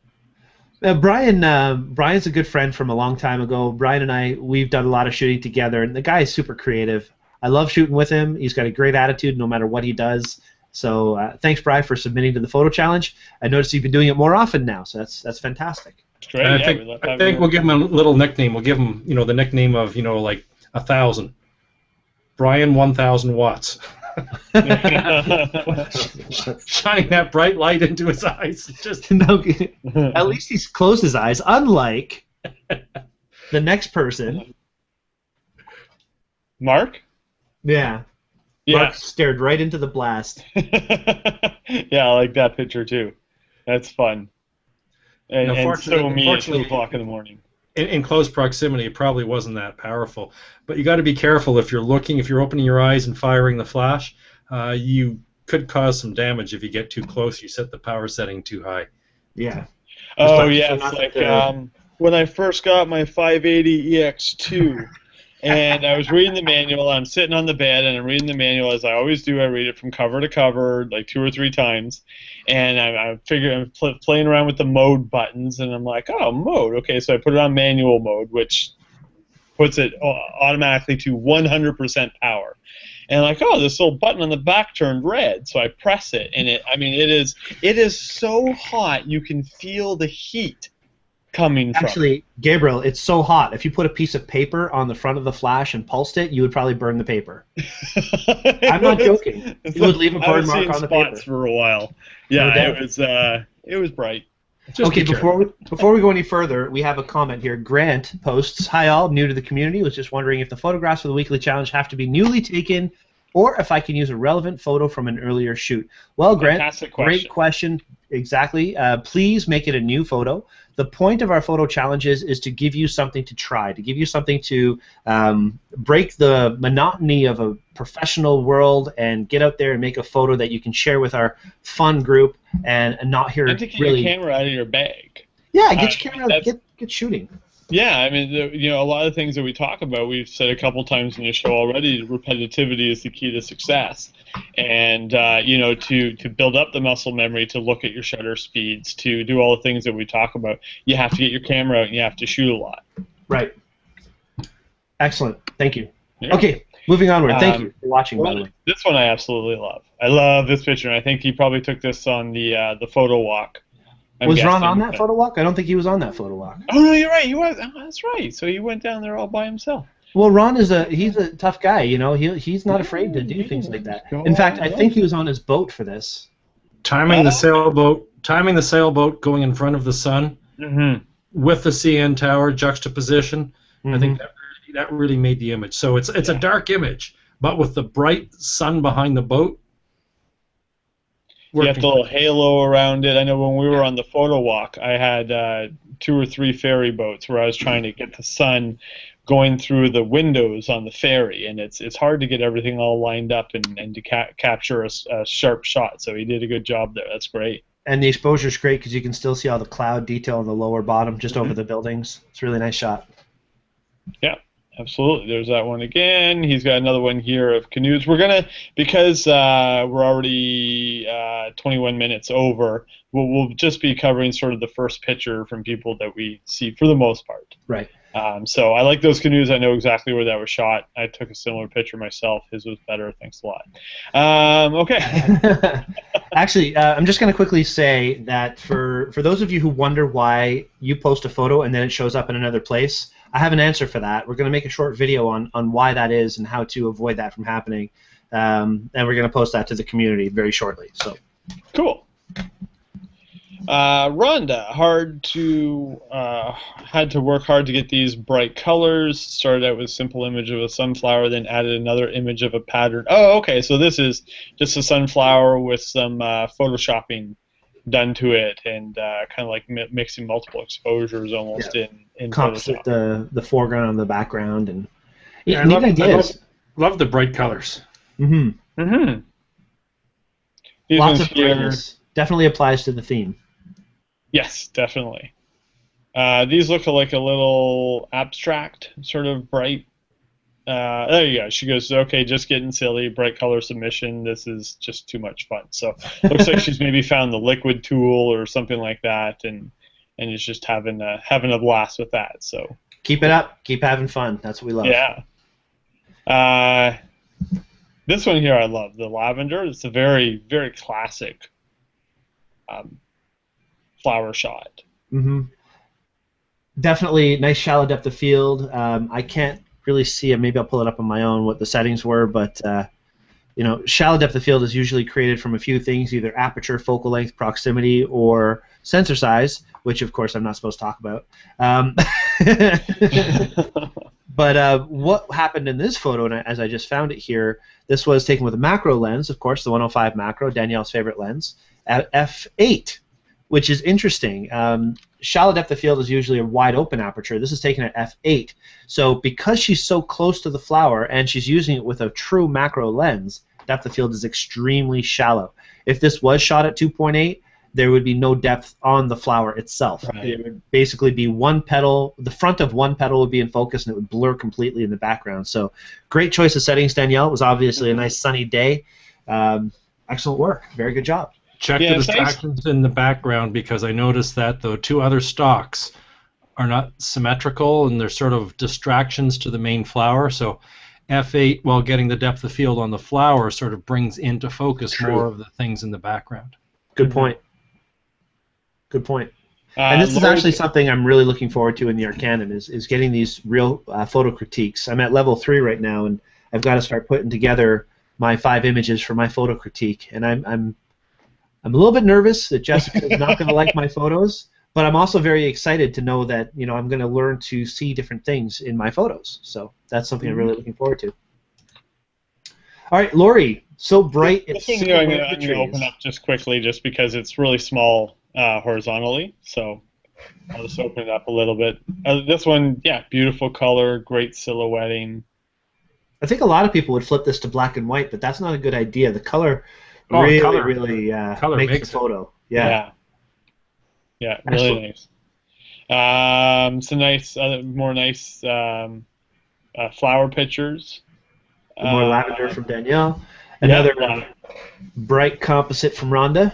Brian's a good friend from a long time ago. Brian and I, we've done a lot of shooting together, and the guy is super creative. I love shooting with him. He's got a great attitude no matter what he does. So thanks, Brian, for submitting to the photo challenge. I noticed you've been doing it more often now, so that's fantastic. It's great. I think we'll give him a little nickname. We'll give him, the nickname of, like 1,000. Brian 1,000 watts. Shining that bright light into his eyes. Just at least he's closed his eyes, unlike the next person. Mark? Yeah. Mark stared right into the blast. Yeah, I like that picture too. That's fun. And so me at 2 o'clock in the morning. In close proximity, it probably wasn't that powerful. But you got to be careful if you're opening your eyes and firing the flash. You could cause some damage if you get too close. You set the power setting too high. Yeah. Oh yeah, it's like when I first got my 580 EX2, and I was reading the manual. I'm sitting on the bed and I'm reading the manual as I always do. I read it from cover to cover, like 2 or 3 times, and I'm playing around with the mode buttons, and I'm like, oh, mode. Okay, so I put it on manual mode, which puts it automatically to 100% power. And I'm like, oh, this little button on the back turned red, so I press it, and it is so hot you can feel the heat coming from. Actually, Gabriel, it's so hot. If you put a piece of paper on the front of the flash and pulsed it, you would probably burn the paper. I'm not joking. You would leave a burn mark on the paper for a while. Yeah, it was bright. Okay, before we go any further, we have a comment here. Grant posts, "Hi all, new to the community. Was just wondering if the photographs for the weekly challenge have to be newly taken, or if I can use a relevant photo from an earlier shoot." Well, Grant, great question. Exactly. Please make it a new photo. The point of our photo challenges is to give you something to try, to give you something to break the monotony of a professional world and get out there and make a photo that you can share with our fun group and not hear and to get your camera out of your bag. Yeah, get your camera out, get shooting. Yeah, I mean, a lot of things that we talk about, we've said a couple times in the show already, repetitivity is the key to success. And, to build up the muscle memory, to look at your shutter speeds, to do all the things that we talk about, you have to get your camera out and you have to shoot a lot. Right. Excellent. Thank you. Yeah. Okay, moving onward. Thank you for watching, by the way. This one I absolutely love. I love this picture, and I think he probably took this on the photo walk. Was Ron on that photo walk? I don't think he was on that photo walk. Oh no, you're right. He was. Oh, that's right. So he went down there all by himself. Well, Ron he's a tough guy. He's not afraid to do things like that. In fact, I think he was on his boat for this. Timing the sailboat going in front of the sun with the CN tower juxtaposition. I think that really made the image. So it's a dark image, but with the bright sun behind the boat. You have the little halo around it. I know when we were on the photo walk, I had 2 or 3 ferry boats where I was trying to get the sun going through the windows on the ferry, and it's hard to get everything all lined up and to capture a sharp shot. So he did a good job there. That's great. And the exposure's great because you can still see all the cloud detail in the lower bottom, just over the buildings. It's a really nice shot. Yeah. Absolutely. There's that one again. He's got another one here of canoes. We're going to, because we're already 21 minutes over, we'll just be covering sort of the first picture from people that we see for the most part. Right. So I like those canoes. I know exactly where that was shot. I took a similar picture myself. His was better. Thanks a lot. Okay. Actually, I'm just going to quickly say that for those of you who wonder why you post a photo and then it shows up in another place, I have an answer for that. We're going to make a short video on why that is and how to avoid that from happening, and we're going to post that to the community very shortly. So. Cool. Rhonda, had to work hard to get these bright colors. Started out with a simple image of a sunflower, then added another image of a pattern. Oh, okay, so this is just a sunflower with some photoshopping done to it, and kind of like mixing multiple exposures almost in Composite Photoshop. the foreground and the background, and Yeah, neat ideas. love the bright colors. Mm-hmm. Mm-hmm. These Lots ones of here, brightness. Definitely applies to the theme. yes, definitely. These look like a little abstract, sort of bright. There you go. She goes, okay, just getting silly, bright color submission. This is just too much fun. So looks like she's maybe found the liquid tool or something like that, and is just having a blast with that. So Keep it up. Keep having fun. That's what we love. yeah. This one here I love, the lavender. It's a very, very classic flower shot. Mm-hmm. Definitely nice shallow depth of field. I can't really see it. Maybe I'll pull it up on my own what the settings were, but shallow depth of field is usually created from a few things, either aperture, focal length, proximity, or sensor size, which of course I'm not supposed to talk about. But what happened in this photo, and as I just found it here, this was taken with a macro lens, of course, the 105 macro, Danielle's favorite lens, at f8, which is interesting. Shallow depth of field is usually a wide open aperture. This is taken at f8. So because she's so close to the flower and she's using it with a true macro lens, depth of field is extremely shallow. If this was shot at 2.8, there would be no depth on the flower itself. Right. It would basically be one petal, the front of one petal would be in focus and it would blur completely in the background. So great choice of settings, Danielle. It was obviously a nice sunny day. Excellent work. Very good job. Check the distractions in the background, because I noticed that the two other stalks are not symmetrical and they're sort of distractions to the main flower. So f8, while getting the depth of field on the flower, sort of brings into focus more of the things in the background. Good point. Good point. And this is actually something I'm really looking forward to in the Arcanon, is getting these real photo critiques. I'm at level 3 right now, and I've got to start putting together my 5 images for my photo critique. And I'm a little bit nervous that Jessica is not going to like my photos, but I'm also very excited to know that I'm going to learn to see different things in my photos. So that's something I'm really looking forward to. All right, Lori, so bright. This one here I'm going to open up just quickly, just because it's really small horizontally. So I'll just open it up a little bit. This one, yeah, beautiful color, great silhouetting. I think a lot of people would flip this to black and white, but that's not a good idea. The color really makes the photo. Yeah, really nice. Some nice, more nice flower pictures. More lavender from Danielle. Another bright composite from Rhonda.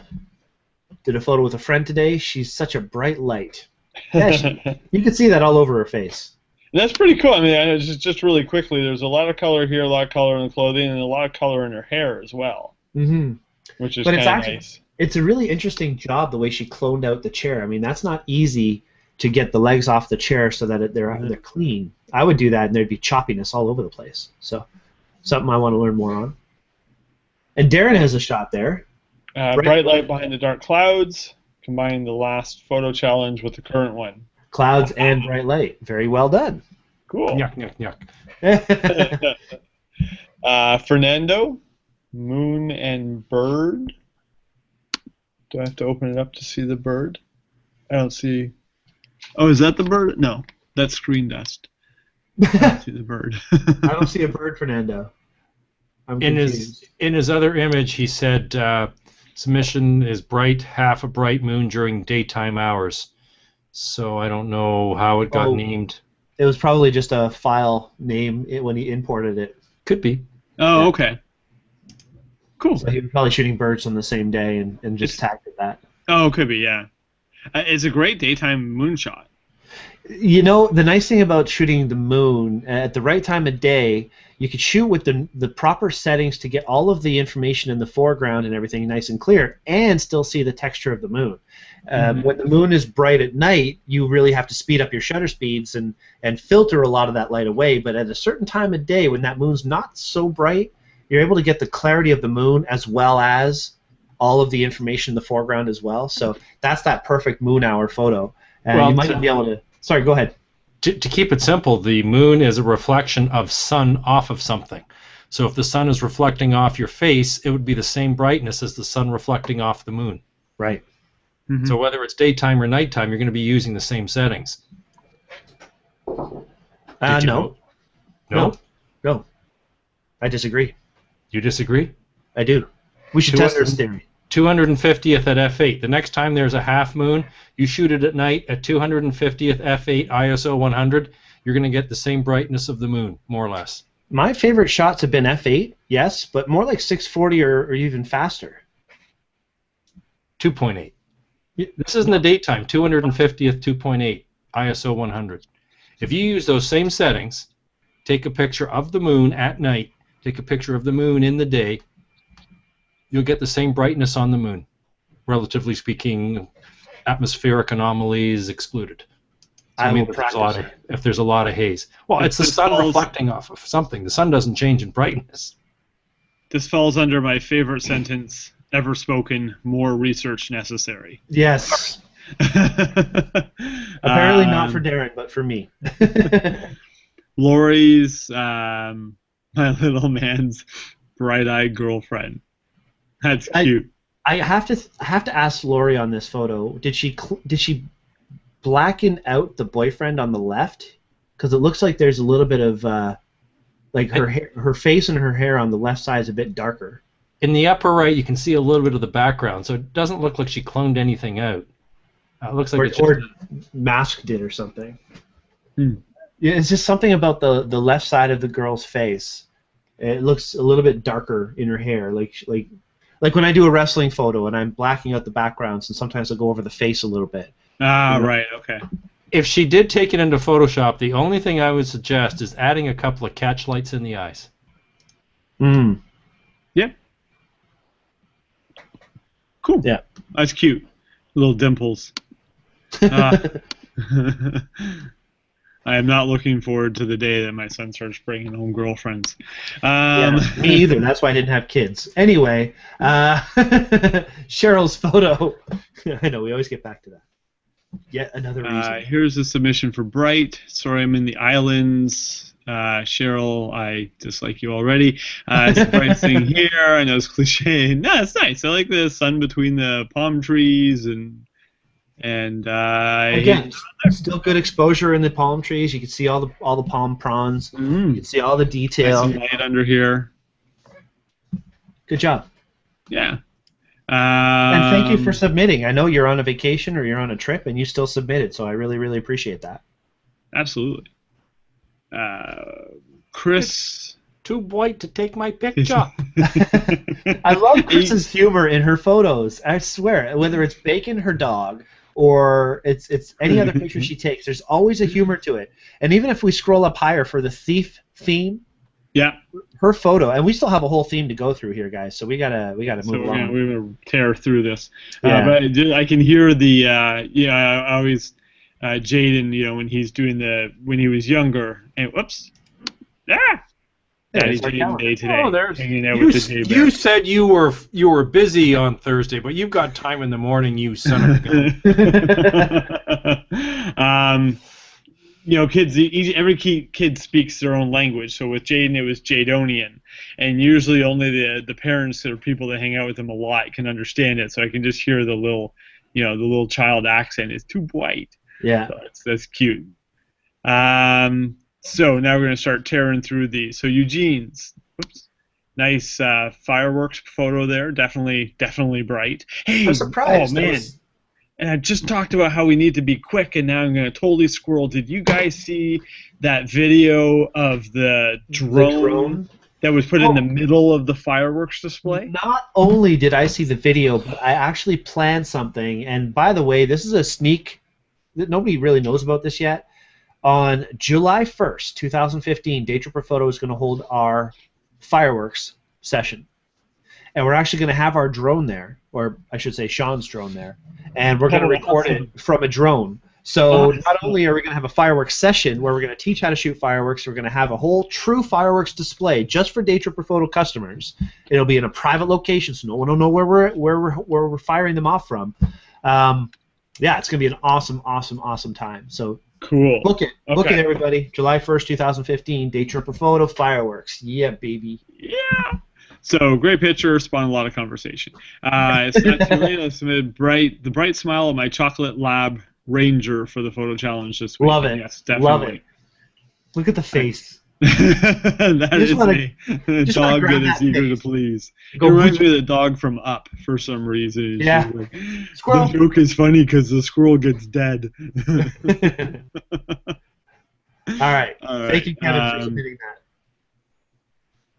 Did a photo with a friend today. She's such a bright light. Yeah, you can see that all over her face. That's pretty cool. I mean, just really quickly, there's a lot of color here, a lot of color in the clothing, and a lot of color in her hair as well. Mm-hmm. Which is kind of nice. It's a really interesting job the way she cloned out the chair. I mean, that's not easy to get the legs off the chair so that they're clean. I would do that, and there'd be choppiness all over the place. So, something I want to learn more on. And Darren has a shot there. Bright light behind the dark clouds, combining the last photo challenge with the current one. Clouds and bright light. Very well done. Cool. Yuck, yuck. Fernando, moon and bird. Do I have to open it up to see the bird? I don't see. Oh, is that the bird? No, that's screen dust. I don't see the bird. I don't see a bird, Fernando. In his other image, he said submission is bright, half a bright moon during daytime hours. So I don't know how it got named. It was probably just a file name when he imported it. Could be. Oh, okay. Cool. So he was probably shooting birds on the same day and just tagged it that. Oh, could be, yeah. It's a great daytime moonshot. The nice thing about shooting the moon at the right time of day, you could shoot with the proper settings to get all of the information in the foreground and everything nice and clear, and still see the texture of the moon. When the moon is bright at night, you really have to speed up your shutter speeds and filter a lot of that light away. But at a certain time of day, when that moon's not so bright, you're able to get the clarity of the moon as well as all of the information in the foreground as well. So that's that perfect moon hour photo. And Well, you might be able to. Sorry, go ahead. To keep it simple, the moon is a reflection of sun off of something. So if the sun is reflecting off your face, it would be the same brightness as the sun reflecting off the moon. Right. Mm-hmm. So whether it's daytime or nighttime, you're going to be using the same settings. No. No? No. I disagree. You disagree? I do. We should test this theory. 250th at f8. The next time there's a half moon, you shoot it at night at 250th f8 ISO 100, you're going to get the same brightness of the moon, more or less. My favorite shots have been f8, yes, but more like 640 or even faster. 2.8. This isn't the daytime, 250th 2.8 ISO 100. If you use those same settings, take a picture of the moon at night, take a picture of the moon in the day, you'll get the same brightness on the moon. Relatively speaking, atmospheric anomalies excluded. So, I will if there's a lot of haze. Well, it's the sun reflecting off of something. The sun doesn't change in brightness. This falls under my favorite sentence ever spoken, more research necessary. Yes. Apparently not for Darren, but for me. Lori's, my little man's bright-eyed girlfriend. That's cute. I have to ask Lori on this photo. Did she blacken out the boyfriend on the left? Because it looks like there's a little bit of like her face and her hair on the left side is a bit darker. In the upper right, you can see a little bit of the background, so it doesn't look like she cloned anything out. It looks like or masked it or something. Yeah, it's just something about the left side of the girl's face. It looks a little bit darker in her hair, like when I do a wrestling photo and I'm blacking out the backgrounds, and sometimes I go over the face a little bit. Ah, right, okay. If she did take it into Photoshop, the only thing I would suggest is adding a couple of catch lights in the eyes. Yep. Cool. Yeah. That's cute. Little dimples. I am not looking forward to the day that my son starts bringing home girlfriends. Yeah, me either. That's why I didn't have kids. Anyway, Cheryl's photo. I know, we always get back to that. Yet another reason. Here's a submission for Bright. Sorry, I'm in the islands. Cheryl, I dislike you already. It's the brightest thing here. I know it's cliche. No, it's nice. I like the sun between the palm trees and again, still good exposure in the palm trees. You can see all the palm fronds. You can see all the detail. Nice light under here. Good job. Yeah. And thank you for submitting. I know you're on a vacation or you're on a trip, and you still submitted, so I really, really appreciate that. Absolutely. Chris. Too white to take my picture. I love Chris's humor in her photos. I swear, whether it's Bacon, her dog, or it's any other picture she takes, there's always a humor to it. And even if we scroll up higher for the thief theme, yeah, her photo, and we still have a whole theme to go through here, guys. So we gotta move along. We're gonna tear through this. Yeah. But I can hear the I always Jaden, when he's doing when he was younger, and whoops, Daddy Jaden Day today. Oh, there's hanging out with the J Bear. You said you were busy on Thursday, but you've got time in the morning, you son of a gun. Kids. Every kid speaks their own language. So with Jaden, it was Jadonian, and usually only the parents or people that hang out with him a lot can understand it. So I can just hear the little child accent. It's too white. Yeah, so that's cute. So now we're going to start tearing through these. So Eugene's, nice fireworks photo there. Definitely bright. Hey, I'm surprised. Oh man! And I just talked about how we need to be quick, and now I'm going to totally squirrel. Did you guys see that video of the drone that was put in the middle of the fireworks display? Not only did I see the video, but I actually planned something. And by the way, this is a sneak that nobody really knows about this yet. On July 1st, 2015, Daytripper Photo is going to hold our fireworks session. And we're actually going to have our drone there, or I should say Sean's drone there. And we're going to record it from a drone. So not only are we going to have a fireworks session where we're going to teach how to shoot fireworks, we're going to have a whole true fireworks display just for Daytripper Photo customers. It'll be in a private location, so no one will know where we're firing them off from. Yeah, it's going to be an awesome time. So cool. Book it, everybody. July 1st, 2015. Daytripper Photo fireworks. Yeah, baby. Yeah. So great picture, spawned a lot of conversation. It's not too late. I submitted the bright smile of my chocolate lab Ranger for the photo challenge this week. Love it. Yes, definitely. Love it. Look at the face. That is a dog that is eager to please. It reminds me of the dog from Up for some reason. Yeah. Like, Squirrel. the joke is funny because the squirrel gets dead. All right. Thank you, Kevin, for submitting that.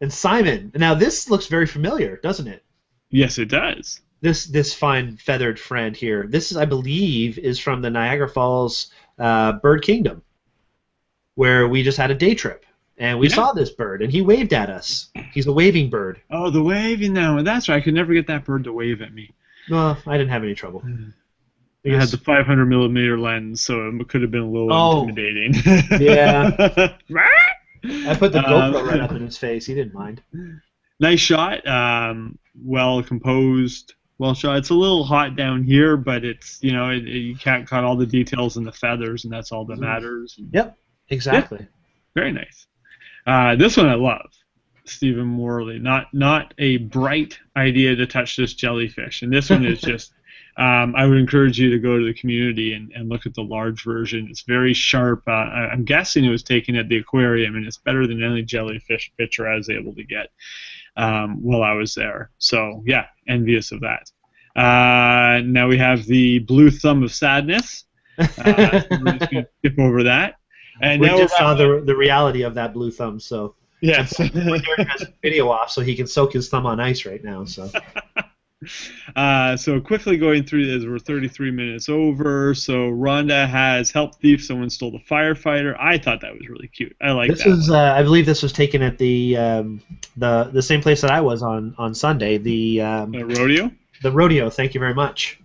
And Simon. Now this looks very familiar, doesn't it? Yes, it does. This fine feathered friend here. This is, I believe, is from the Niagara Falls Bird Kingdom, where we just had a day trip, and we saw this bird, and he waved at us. He's a waving bird. Oh, the waving now. That's right. I could never get that bird to wave at me. Well, I didn't have any trouble. I had the 500mm lens, so it could have been a little intimidating. Yeah. I put the GoPro right up in his face. He didn't mind. Nice shot. Well composed. Well shot. It's a little hot down here, but it's, you can't cut all the details in the feathers, and that's all that matters. Yep, exactly. Yeah, very nice. This one I love. Stephen Morley. Not a bright idea to touch this jellyfish, and this one is just. I would encourage you to go to the community and look at the large version. It's very sharp. I'm guessing it was taken at the aquarium, and it's better than any jellyfish picture I was able to get while I was there. So, yeah, envious of that. Now we have the blue thumb of sadness. We're just going to skip over that. And we now just saw the reality of that blue thumb, so yes. We're doing his video off so he can soak his thumb on ice right now. So quickly going through this, we're 33 minutes over. So Rhonda has helped thief. Someone stole the firefighter. I thought that was really cute. I like that. I believe this was taken at the same place that I was on Sunday. The rodeo. The rodeo. Thank you very much.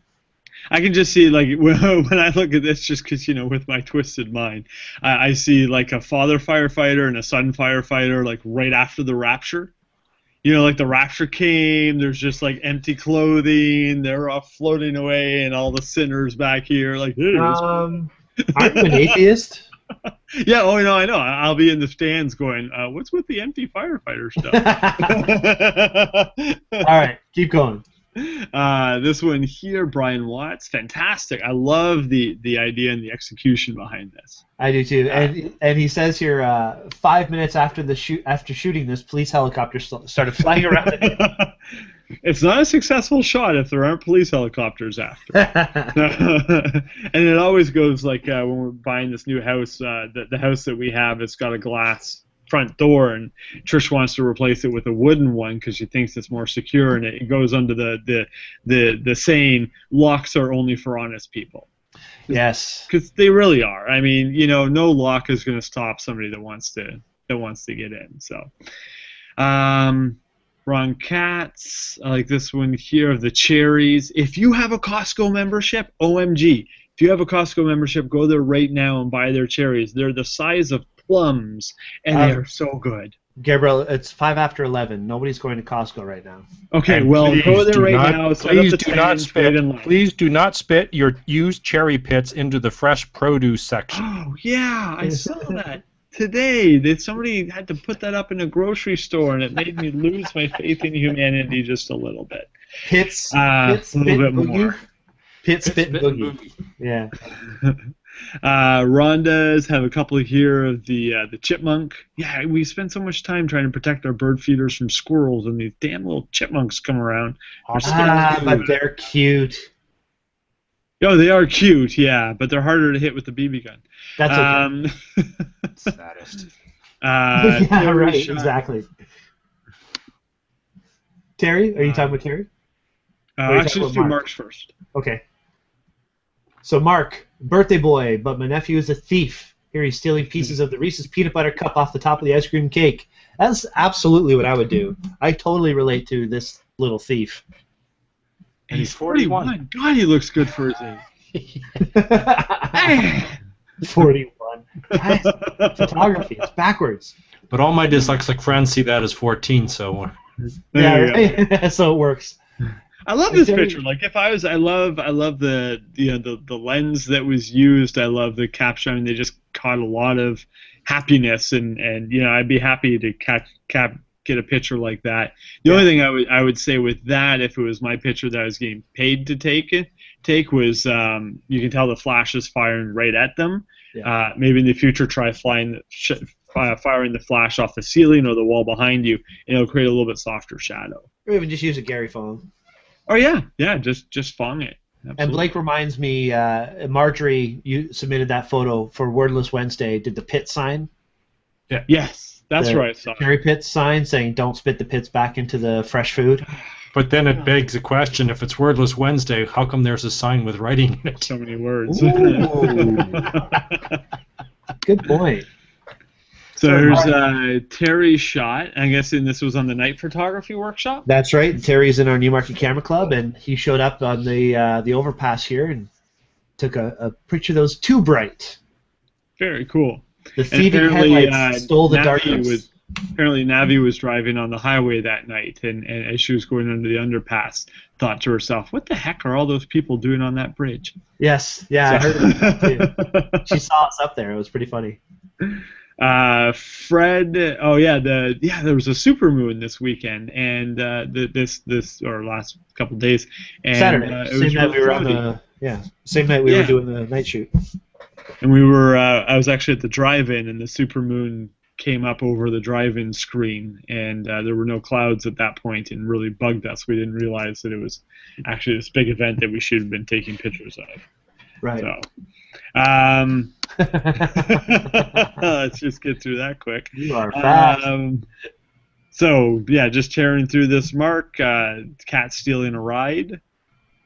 I can just see, like, when I look at this, just because, with my twisted mind, I see, like, a father firefighter and a son firefighter, like, right after the rapture. Like the rapture came, there's just, like, empty clothing, they're off floating away, and all the sinners back here, like, hey. Aren't you an atheist? Yeah, I know. I'll be in the stands going, what's with the empty firefighter stuff? All right, keep going. This one here, Brian Watts, fantastic. I love the idea and the execution behind this. I do too. And he says here, 5 minutes after shooting this, police helicopter started flying around it. It's not a successful shot if there aren't police helicopters after. And it always goes like when we're buying this new house, the house that we have, it's got a glass front door, and Trish wants to replace it with a wooden one because she thinks it's more secure, and it goes under the saying, locks are only for honest people. Yes, because they really are. I mean, no lock is going to stop somebody that wants to get in. So, Ron Katz, I like this one here of the cherries. If you have a Costco membership, OMG. If you have a Costco membership, go there right now and buy their cherries. They're the size of plums, and they are so good. Gabriel, it's 5 after 11. Nobody's going to Costco right now. Okay, well, go there right now. Please do not spit your used cherry pits into the fresh produce section. Oh, yeah, I saw that today. Somebody had to put that up in a grocery store, and it made me lose my faith in humanity just a little bit. Pits, a little bit more. Pit, spit, boogie. Yeah. Rhonda's have a couple here of the chipmunk. Yeah, we spend so much time trying to protect our bird feeders from squirrels, and these damn little chipmunks come around. But they're cute. Oh, they are cute, yeah, but they're harder to hit with the BB gun. That's okay. Saddest. Yeah, right, exactly. Terry, are you talking about Terry? Actually, let's do Mark's first. Okay. So Mark, birthday boy, but my nephew is a thief. Here he's stealing pieces of the Reese's peanut butter cup off the top of the ice cream cake. That's absolutely what I would do. I totally relate to this little thief. And he's 41. God, he looks good for his age. 41. Guys, photography. It's backwards. But all my dyslexic friends see that as 14, so... Yeah, right? So it works. I love this picture. Like, if I love the the lens that was used. I love the capture. I mean, they just caught a lot of happiness, and I'd be happy to get a picture like that. The only thing I would say with that, if it was my picture that I was getting paid to take was you can tell the flash is firing right at them. Yeah. Maybe in the future try firing the flash off the ceiling or the wall behind you, and it'll create a little bit softer shadow. Or even just use a Gary phone. Oh yeah, just phone it. Absolutely. And Blake reminds me, Marjorie, you submitted that photo for Wordless Wednesday. Did the pit sign? Yeah. Yes, that's right. Cherry pit sign saying "Don't spit the pits back into the fresh food." But then it begs the question: if it's Wordless Wednesday, how come there's a sign with writing in it? So many words. Good point. So there's Terry's shot. I'm guessing this was on the night photography workshop? That's right. Terry's in our Newmarket Camera Club, and he showed up on the overpass here and took a picture that was too bright. Very cool. The thieving headlights stole the darkness. Apparently Navi was driving on the highway that night, and as she was going under the underpass, thought to herself, what the heck are all those people doing on that bridge? Yes. Yeah, I heard it too. She saw us up there. It was pretty funny. Fred, there was a supermoon this weekend, and this or last couple of days, and Saturday. Same night we were on same night we were doing the night shoot. And we were I was actually at the drive-in, and the supermoon came up over the drive-in screen, and there were no clouds at that point, and really bugged us. We didn't realize that it was actually this big event that we should have been taking pictures of. Right. So, let's just get through that quick. You are fast. So yeah, just tearing through this mark. Cat stealing a ride.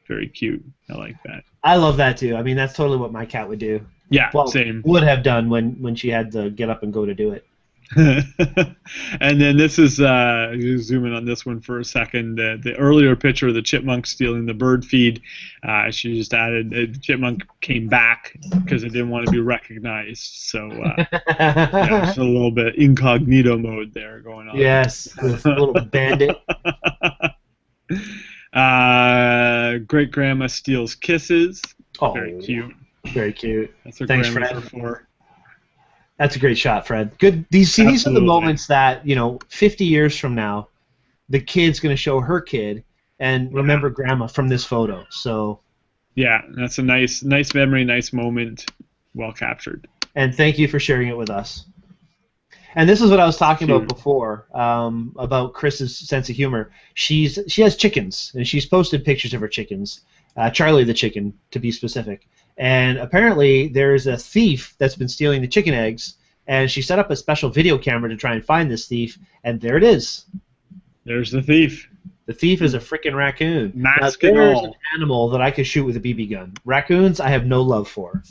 Very cute. I like that. I love that too. I mean, that's totally what my cat would do. Yeah, same. Would have done when she had to get up and go to do it. And then this is zoom in on this one for a second. The earlier picture of the chipmunk stealing the bird feed. She just added the chipmunk came back because it didn't want to be recognized. So just a little bit incognito mode there going on. Yes, a little bandit. Great grandma steals kisses. Oh, very cute. Very cute. That's what Thanks, grandmas Fred. are for. That's a great shot, Fred. Good. These are the moments that 50 years from now, the kid's going to show her kid and remember Grandma from this photo. So. Yeah, that's a nice memory, nice moment, well captured. And thank you for sharing it with us. And this is what I was talking about before, about Chris's sense of humor. She has chickens, and she's posted pictures of her chickens, Charlie the chicken, to be specific. And apparently there's a thief that's been stealing the chicken eggs, and she set up a special video camera to try and find this thief, and there it is. There's the thief. The thief is a freaking raccoon. Mask now, and there's all. an animal that I could shoot with a BB gun. Raccoons, I have no love for.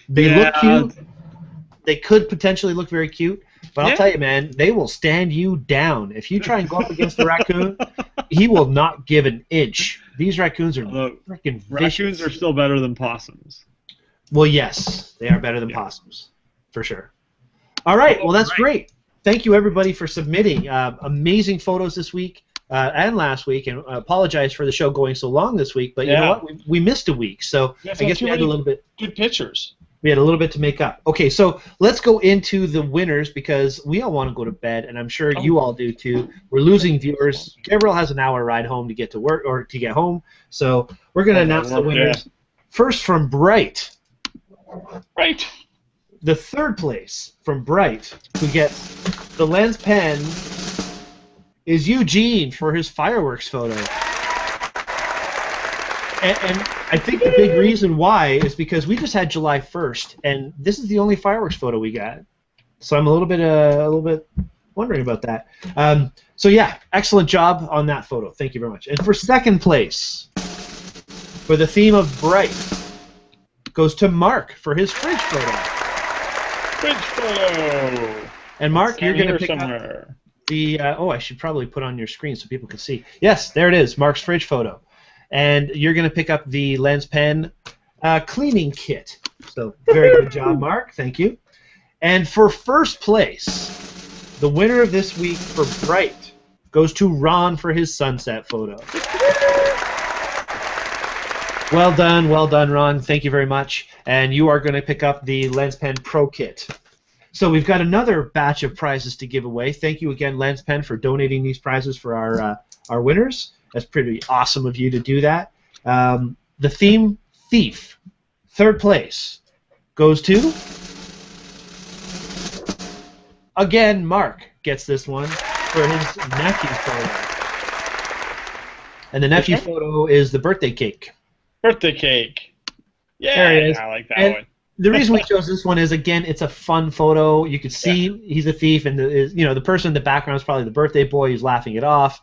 They look cute. They could potentially look very cute, but I'll tell you, man, they will stand you down. If you try and go up against a raccoon, he will not give an inch. These raccoons are freaking vicious. Raccoons are still better than possums. Well, yes, they are better than possums, for sure. All right, well, that's great. Thank you, everybody, for submitting amazing photos this week and last week, and I apologize for the show going so long this week, but you know what? We missed a week, so I guess we had a little bit. Good pictures. We had a little bit to make up. Okay, so let's go into the winners because we all want to go to bed, and I'm sure you all do too. We're losing viewers. Gabriel has an hour ride home to get to work or to get home, so we're going to announce the winners. Yeah. First from Bright. Right. The third place from Bright, who gets the lens pen, is Eugene for his fireworks photo. And I think the big reason why is because we just had July 1st, and this is the only fireworks photo we got. So I'm a little bit wondering about that. So yeah, excellent job on that photo. Thank you very much. And for second place, for the theme of Bright, goes to Mark for his fridge photo. Fridge photo. And Mark, you're going to pick up the. I should probably put on your screen so people can see. Yes, there it is, Mark's fridge photo. And you're going to pick up the lens pen cleaning kit. So very good job, Mark. Thank you. And for first place, the winner of this week for Bright goes to Ron for his sunset photo. Well done, Ron. Thank you very much. And you are going to pick up the LensPen Pro Kit. So we've got another batch of prizes to give away. Thank you again, LensPen, for donating these prizes for our winners. That's pretty awesome of you to do that. The theme, Thief. Third place goes to... Again, Mark gets this one for his nephew photo. And the nephew photo is the birthday cake. Birthday cake. Yeah, there it is. I like that one. The reason we chose this one is, again, it's a fun photo. You can see he's a thief, and the person in the background is probably the birthday boy who's laughing it off.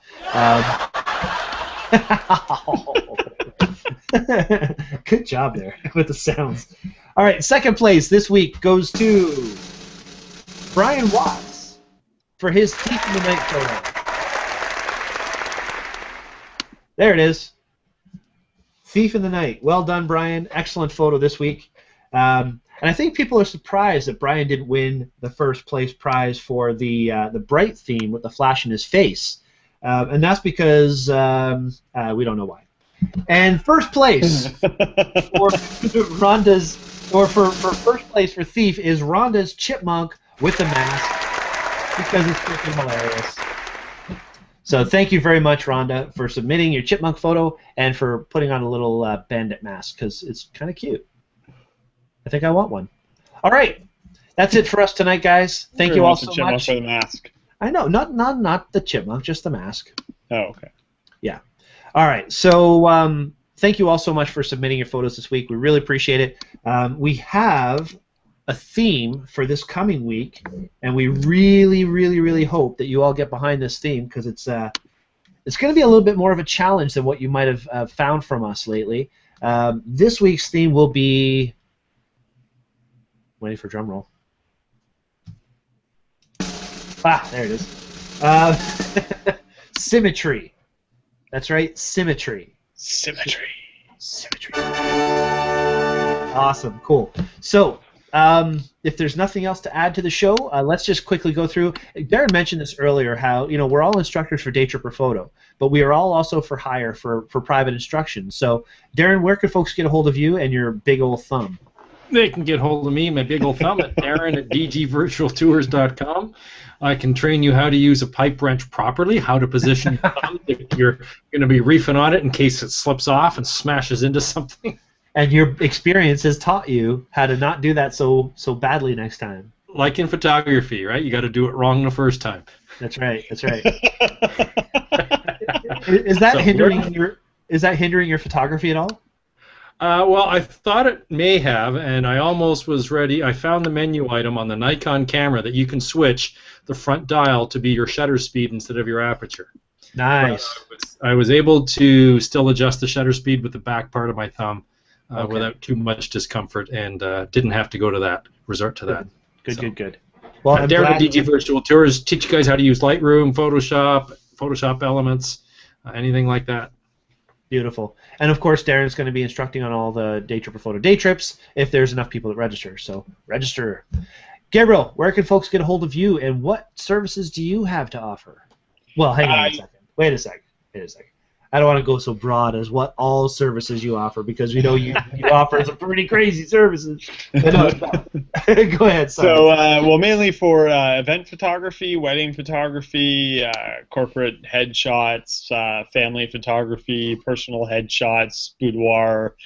Good job there with the sounds. All right, second place this week goes to Brian Watts for his Thief in the Night photo. There it is. Thief in the Night. Well done, Brian. Excellent photo this week. And I think people are surprised that Brian didn't win the first place prize for the Bright theme with the flash in his face. And that's because we don't know why. And first place for Rhonda's, or for first place for Thief is Rhonda's chipmunk with the mask, because it's freaking hilarious. So thank you very much, Rhonda, for submitting your chipmunk photo and for putting on a little bandit mask, because it's kind of cute. I think I want one. All right, that's it for us tonight, guys. Thank you all so much. Chipmunk for the mask. I know, not the chipmunk, just the mask. Oh, okay. Yeah. All right. So thank you all so much for submitting your photos this week. We really appreciate it. We have a theme for this coming week, and we really, really, really hope that you all get behind this theme, because it's going to be a little bit more of a challenge than what you might have found from us lately. This week's theme will be... Waiting for drum roll. Ah, there it is. Symmetry. That's right, symmetry. Symmetry. Awesome, cool. So, if there's nothing else to add to the show, let's just quickly go through. Darren mentioned this earlier, how we're all instructors for Daytripper Photo, but we are all also for hire for private instruction. So, Darren, where can folks get a hold of you and your big old thumb? They can get hold of me, my big old thumb, at darren@dgvirtualtours.com. I can train you how to use a pipe wrench properly, how to position your thumb if you're going to be reefing on it in case it slips off and smashes into something. And your experience has taught you how to not do that so badly next time. Like in photography, right? You got to do it wrong the first time. That's right. That's right. Is that hindering your photography at all? Well, I thought it may have, and I almost was ready. I found the menu item on the Nikon camera that you can switch the front dial to be your shutter speed instead of your aperture. Nice. I was able to still adjust the shutter speed with the back part of my thumb without too much discomfort, and didn't have to resort to that. Good. Well, Darren at DG Virtual Tours teach you guys how to use Lightroom, Photoshop Elements, anything like that. Beautiful. And of course, Darren's going to be instructing on all the Daytripper Photo day trips if there's enough people that register. So register. Gabriel, where can folks get a hold of you, and what services do you have to offer? Well, hang on a second. Wait a second. I don't want to go so broad as what all services you offer, because we know you offer some pretty crazy services. No, go ahead. Sorry. So, well, mainly for event photography, wedding photography, corporate headshots, family photography, personal headshots, boudoir,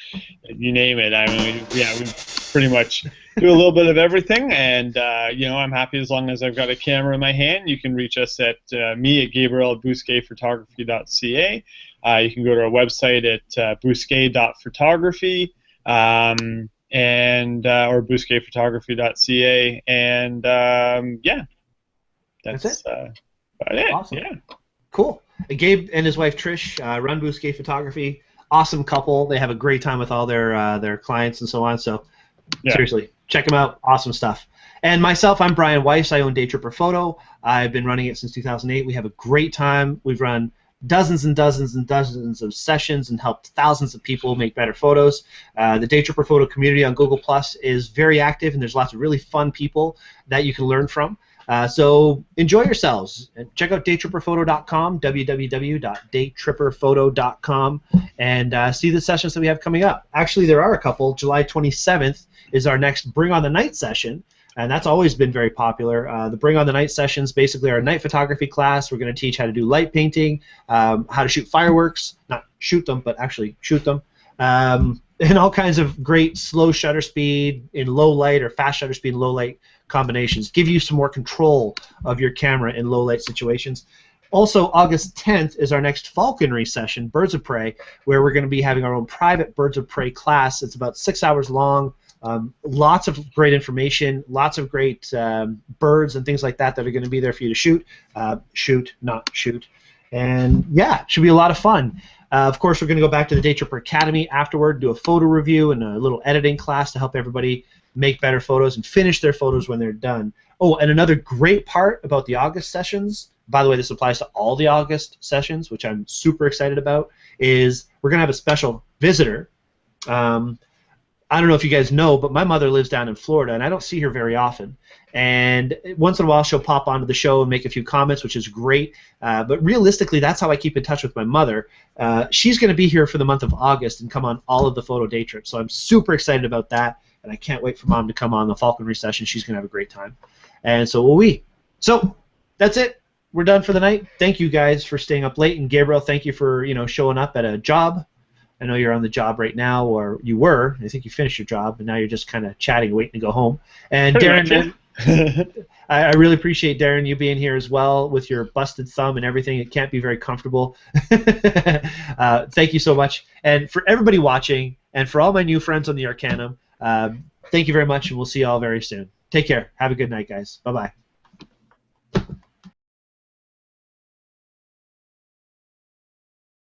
you name it. I mean, we pretty much do a little bit of everything, and I'm happy as long as I've got a camera in my hand. You can reach us at me at gabriel@bousquetphotography.ca. You can go to our website at bousquet.photography or bousquetphotography.ca, and that's it. About it. Awesome. Yeah. Cool. Gabe and his wife Trish run Bousquet Photography. Awesome couple. They have a great time with all their clients and so on. So seriously, check them out. Awesome stuff. And myself, I'm Brian Weiss. I own Daytripper Photo. I've been running it since 2008. We have a great time. We've run dozens and dozens and dozens of sessions and helped thousands of people make better photos. The Daytripper photo community on Google Plus is very active, and there's lots of really fun people that you can learn from. So enjoy yourselves. Check out daytripperphoto.com, www.daytripperphoto.com, and see the sessions that we have coming up. Actually, there are a couple. July 27th is our next Bring on the Night session, and that's always been very popular. The Bring on the Night sessions basically are a night photography class. We're going to teach how to do light painting, how to shoot fireworks, not shoot them, but actually shoot them, and all kinds of great slow shutter speed in low light or fast shutter speed in low light combinations. Give you some more control of your camera in low light situations. Also, August 10th is our next falconry session, Birds of Prey, where we're going to be having our own private Birds of Prey class. It's about 6 hours long. Lots of great information, lots of great birds and things like that that are going to be there for you to shoot. Shoot, not shoot. And yeah, it should be a lot of fun. Of course, we're going to go back to the Daytripper Academy afterward, do a photo review and a little editing class to help everybody make better photos and finish their photos when they're done. Oh, and another great part about the August sessions, by the way, this applies to all the August sessions, which I'm super excited about, is we're going to have a special visitor. I don't know if you guys know, but my mother lives down in Florida, and I don't see her very often. And once in a while, she'll pop onto the show and make a few comments, which is great. But realistically, that's how I keep in touch with my mother. She's going to be here for the month of August and come on all of the photo day trips. So I'm super excited about that, and I can't wait for Mom to come on the falconry session. She's going to have a great time. And so will we. So that's it. We're done for the night. Thank you guys for staying up late. And Gabriel, thank you for showing up at a job. I know you're on the job right now, or you were. I think you finished your job, and now you're just kind of chatting, waiting to go home. And Darren, I really appreciate, Darren, you being here as well with your busted thumb and everything. It can't be very comfortable. Thank you so much. And for everybody watching, and for all my new friends on the Arcanum, thank you very much, and we'll see you all very soon. Take care. Have a good night, guys. Bye-bye.